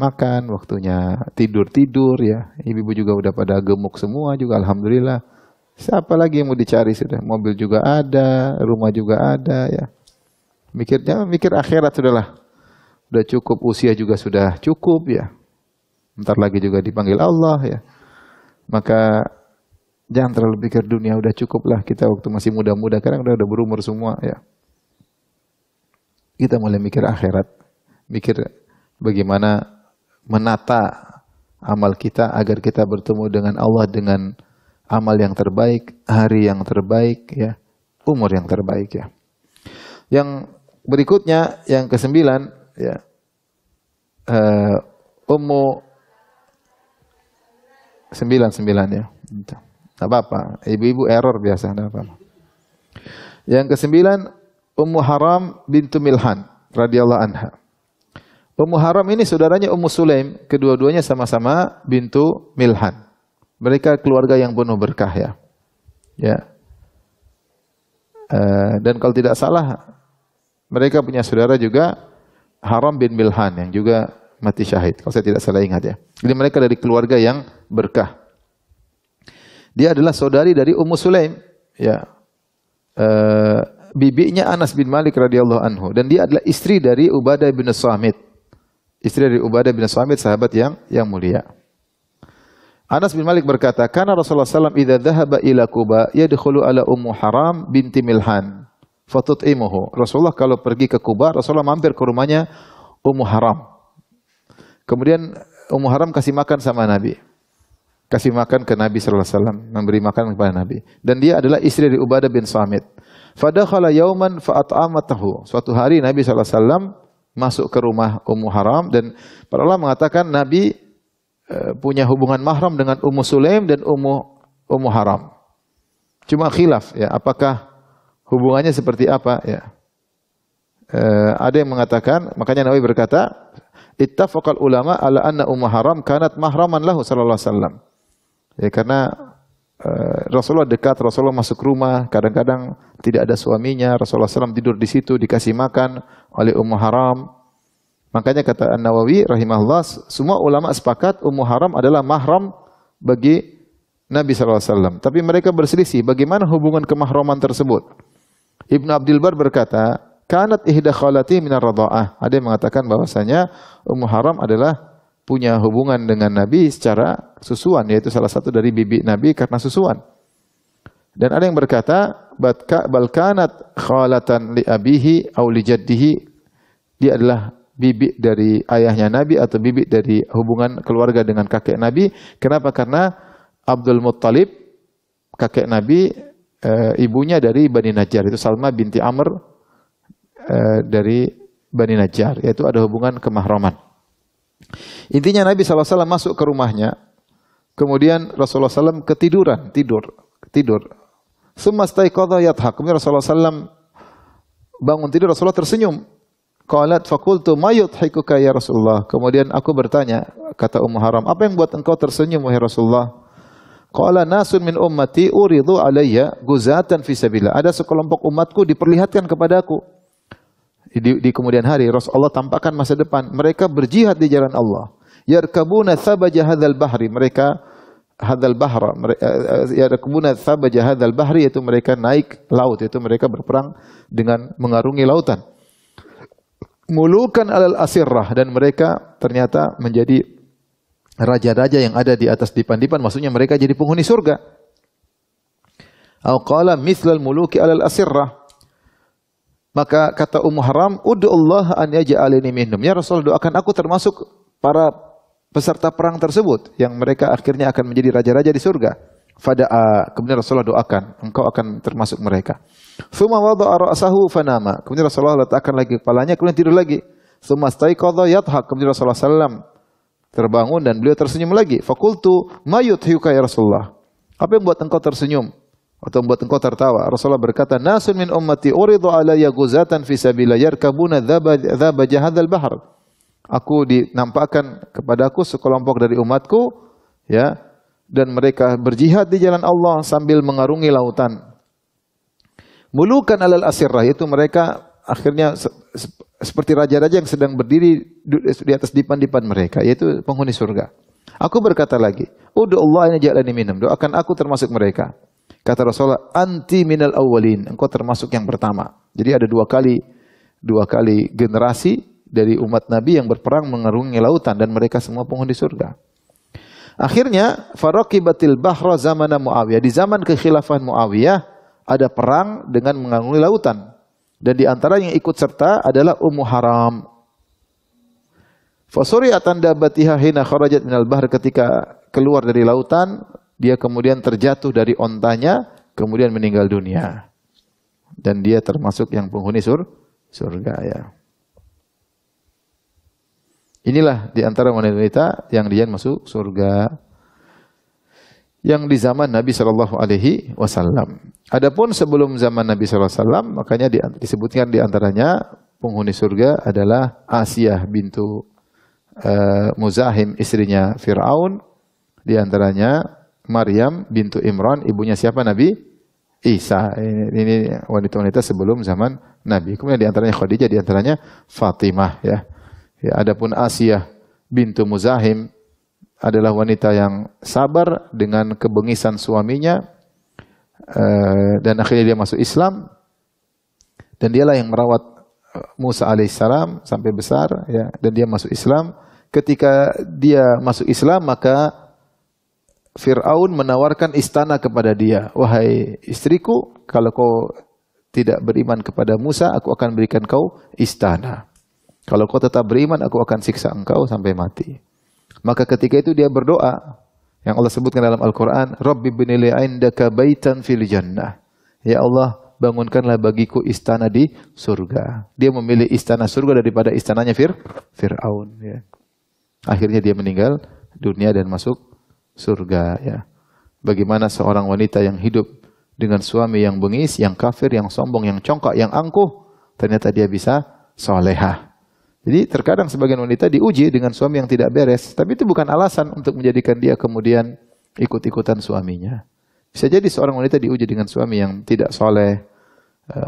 waktunya tidur, ya. Ibu-ibu juga udah pada gemuk semua juga, alhamdulillah. Siapa lagi yang mau dicari sudah? Mobil juga ada, rumah juga ada, ya. Mikir akhirat sudahlah. Sudah cukup, usia juga sudah cukup, ya. Bentar lagi juga dipanggil Allah, ya. Maka jangan terlalu pikir dunia, udah cukup lah kita waktu masih muda-muda, karena udah berumur semua, ya. Kita mulai mikir akhirat, mikir bagaimana menata amal kita agar kita bertemu dengan Allah dengan amal yang terbaik, hari yang terbaik, ya, umur yang terbaik, ya. Yang berikutnya, yang ke-9, ya, Ummu 9 ya. Tidak apa-apa, ibu-ibu error biasa, tidak apa-apa. Yang ke-9, Ummu Haram bintu Milhan radhiyallahu anha. Ummu Haram ini saudaranya Ummu Sulaim, kedua-duanya sama-sama bintu Milhan. Mereka keluarga yang penuh berkah, ya. Ya. Dan kalau tidak salah mereka punya saudara juga Haram bin Milhan yang juga mati syahid. Kalau saya tidak salah ingat ya. Jadi mereka dari keluarga yang berkah. Dia adalah saudari dari Ummu Sulaim, ya. Bibinya Anas bin Malik radhiyallahu anhu, dan dia adalah istri dari Ubadah bin Samit. Istri dari Ubadah bin Samit, sahabat yang mulia. Anas bin Malik berkata, "Kana Rasulullah sallallahu alaihi wasallam idza dhahaba ila Quba yadkhulu ala Ummu Haram binti Milhan fatut'imuhu." Rasulullah kalau pergi ke Quba, Rasulullah mampir ke rumahnya Ummu Haram. Kemudian Ummu Haram kasih makan sama Nabi. Kasih makan ke Nabi sallallahu alaihi wasallam, memberi makan kepada Nabi. Dan dia adalah istri dari Ubadah bin Samit. Fadakhala yauman fa'at'amatahu. Suatu hari Nabi sallallahu alaihi wasallam masuk ke rumah Ummu Haram, dan para ulama mengatakan Nabi punya hubungan mahram dengan Ummu Sulaim dan Ummu Haram. Cuma khilaf ya, apakah hubungannya seperti apa ya. Ada yang mengatakan, makanya Nabi berkata, ittafaqal ulama ala anna Ummu Haram kanat mahraman lahu sallallahu alaihi wasallam. Ya, karena Rasulullah dekat, Rasulullah masuk rumah, kadang-kadang tidak ada suaminya, Rasulullah SAW tidur di situ, dikasih makan oleh Ummu Haram. Makanya kata An-Nawawi rahimahullah, semua ulama sepakat Ummu Haram adalah mahram bagi Nabi SAW. Tapi mereka berselisih bagaimana hubungan kemahraman tersebut. Ibnu Abdul Bar berkata, kanat ihda khalati minar radha'ah. Ada yang mengatakan bahwasanya Ummu Haram adalah punya hubungan dengan Nabi secara susuan, yaitu salah satu dari bibi Nabi karena susuan. Dan ada yang berkata, bal kanat khalatan li abihi aw li jaddihi. Dia adalah bibi dari ayahnya Nabi atau bibi dari hubungan keluarga dengan kakek Nabi. Kenapa? Karena Abdul Muttalib, kakek Nabi, ibunya dari Bani Najjar, itu Salma binti Amr dari Bani Najjar, yaitu ada hubungan kemahraman. Intinya Nabi SAW masuk ke rumahnya, kemudian Rasulullah SAW ketiduran, tidur. Sumastaiqadha yathaq. Kemudian Rasulullah SAW bangun tidur, Rasulullah tersenyum. Qalat faqultu ma yudhikuka ya Rasulullah. Kemudian aku bertanya, kata Ummu Haram, apa yang buat engkau tersenyum wahai Rasulullah? Qala nasun min ummati uridu alayya guzatan fi sabilillah. Ada sekelompok umatku diperlihatkan kepadaku. Di kemudian hari Rasulullah tampakkan masa depan, mereka berjihad di jalan Allah. Yarkabuna thabaja hadzal bahri, mereka hadzal bahra, yarkabuna thabaja hadzal bahri, yaitu mereka naik laut, yaitu mereka berperang dengan mengarungi lautan. Mulukan alal asirrah, dan mereka ternyata menjadi raja-raja yang ada di atas dipan-dipan, maksudnya mereka jadi penghuni surga. Au qala mithlal muluki alal asirrah. Maka kata Ummu Haram, ud'ullah an yaj'alani minhum. Ya Rasul, doakan aku termasuk para peserta perang tersebut yang mereka akhirnya akan menjadi raja-raja di surga. Fada'a, kemudian Rasulullah doakan, engkau akan termasuk mereka. Tsumma wada'a ra'sahu fanama. Kemudian Rasulullah letakkan lagi kepalanya, kemudian tidur lagi. Tsumma staiqadha yathaq. Kemudian Rasulullah sallam terbangun dan beliau tersenyum lagi. Faqultu ma yudhika ya Rasulullah. Apa yang buat engkau tersenyum atau membuat engkau tertawa? Rasulullah berkata, nasun min ummati uridu alayya guzatan fi sabilillah yarkabuna dhabaja hadzal bahr. Aku dinampakkan kepadaku sekelompok dari umatku, ya, dan mereka berjihad di jalan Allah sambil mengarungi lautan. Mulukan alal asirrah, itu mereka akhirnya seperti raja-raja yang sedang berdiri di atas dipan-dipan mereka, yaitu penghuni surga. Aku berkata lagi, ud'ullah an yaj'alani minhum, doakan aku termasuk mereka. Kata Rasulullah, anti minal awwalin, engkau termasuk yang pertama. Jadi ada dua kali generasi dari umat Nabi yang berperang mengarungi lautan, dan mereka semua penghuni surga. Akhirnya faraqibatil bahra zamana Muawiyah. Di zaman kekhilafahan Muawiyah ada perang dengan mengarungi lautan, dan di antara yang ikut serta adalah Ummu Haram. Fasuri'atan dabatiha hina kharajat minal bahr, ketika keluar dari lautan dia kemudian terjatuh dari ontanya, kemudian meninggal dunia. Dan dia termasuk yang penghuni surga, ya. Inilah di antara wanita yang dia masuk surga yang di zaman Nabi sallallahu alaihi wasallam. Adapun sebelum zaman Nabi sallallahu alaihi wasallam, makanya disebutkan di antaranya penghuni surga adalah Asiyah bintu Muzahim, istrinya Fir'aun, di antaranya Maryam bintu Imran, ibunya siapa? Nabi Isa. Ini wanita-wanita sebelum zaman Nabi. Kemudian di antaranya Khadijah, di antaranya Fatimah ya. Ya, adapun Asiyah bintu Muzahim adalah wanita yang sabar dengan kebengisan suaminya dan akhirnya dia masuk Islam dan dialah yang merawat Musa alaihissalam sampai besar ya, dan dia masuk Islam. Ketika dia masuk Islam maka Fir'aun menawarkan istana kepada dia. Wahai istriku, kalau kau tidak beriman kepada Musa, aku akan berikan kau istana. Kalau kau tetap beriman, aku akan siksa engkau sampai mati. Maka ketika itu dia berdoa, yang Allah sebutkan dalam Al-Quran, Rabbi binili indaka baitan fil jannah. Ya Allah, bangunkanlah bagiku istana di surga. Dia memilih istana surga daripada istananya Fir'aun. Ya. Akhirnya dia meninggal dunia dan masuk surga. Ya. Bagaimana seorang wanita yang hidup dengan suami yang bengis, yang kafir, yang sombong, yang congkak, yang angkuh, ternyata dia bisa solehah. Jadi terkadang sebagian wanita diuji dengan suami yang tidak beres, tapi itu bukan alasan untuk menjadikan dia kemudian ikut-ikutan suaminya. Bisa jadi seorang wanita diuji dengan suami yang tidak soleh,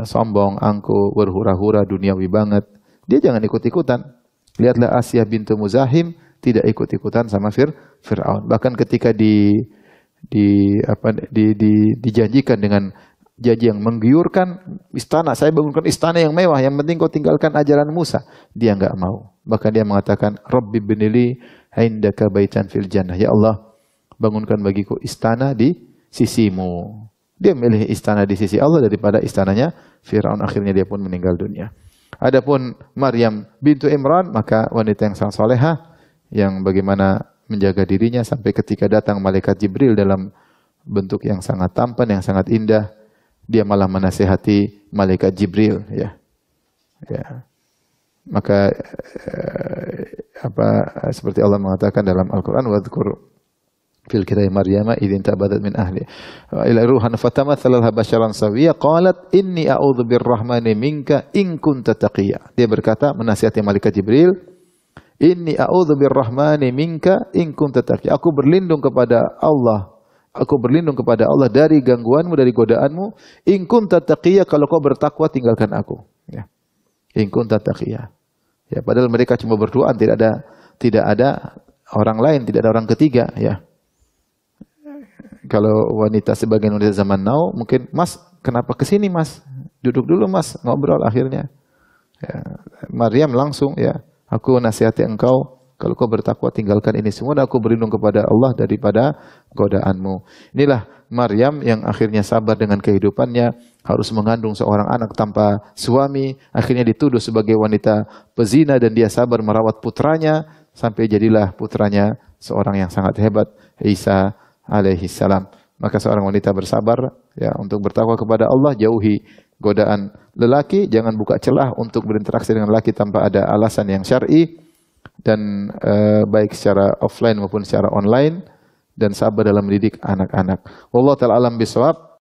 sombong, angkuh, berhura-hura, duniawi banget. Dia jangan ikut-ikutan. Lihatlah Asiyah bintu Muzahim tidak ikut-ikutan sama Fir'aun. Bahkan ketika dijanjikan dengan janji yang menggiurkan, istana, saya bangunkan istana yang mewah, yang penting kau tinggalkan ajaran Musa. Dia enggak mau. Bahkan dia mengatakan, Rabbi binili indaka baitan fil jannah. Ya Allah, bangunkan bagiku istana di sisimu. Dia milih istana di sisi Allah daripada istananya Fir'aun. Akhirnya dia pun meninggal dunia. Adapun Maryam bintu Imran, maka wanita yang sangat solehah, yang bagaimana menjaga dirinya sampai ketika datang malaikat Jibril dalam bentuk yang sangat tampan, yang sangat indah, dia malah menasihati malaikat Jibril, ya. Ya. Maka seperti Allah mengatakan dalam Al-Qur'an, wadhkur fil kitab Maryam idin tabadat min ahli ila ruhan fatamathala laha basharan sawiyya qalat inni a'udzu birrahmani minka in kunta taqiyya. Dia berkata menasihati malaikat Jibril, inni a'udzu birrahmani minka in kunta taqiyya. Aku berlindung kepada Allah. Aku berlindung kepada Allah dari gangguanmu, dari godaanmu. In kunta taqiyya, kalau kau bertakwa tinggalkan aku. Ya. In kunta taqiyya. Ya, padahal mereka cuma berdoa, tidak ada orang lain, tidak ada orang ketiga. Ya. Kalau wanita sebagian wanita zaman now, mungkin Mas, kenapa kesini Mas? Duduk dulu Mas, ngobrol akhirnya. Ya. Maryam langsung ya, aku nasihati engkau. Kalau kau bertakwa tinggalkan ini semua dan aku berlindung kepada Allah daripada godaanmu. Inilah Maryam yang akhirnya sabar dengan kehidupannya, harus mengandung seorang anak tanpa suami, akhirnya dituduh sebagai wanita pezina dan dia sabar merawat putranya sampai jadilah putranya seorang yang sangat hebat, Isa alaihissalam. Maka seorang wanita bersabar ya untuk bertakwa kepada Allah, jauhi godaan lelaki, jangan buka celah untuk berinteraksi dengan lelaki tanpa ada alasan yang syar'i. Dan baik secara offline maupun secara online, dan sabar dalam mendidik anak-anak. Wallahu ta'ala alam bisawab.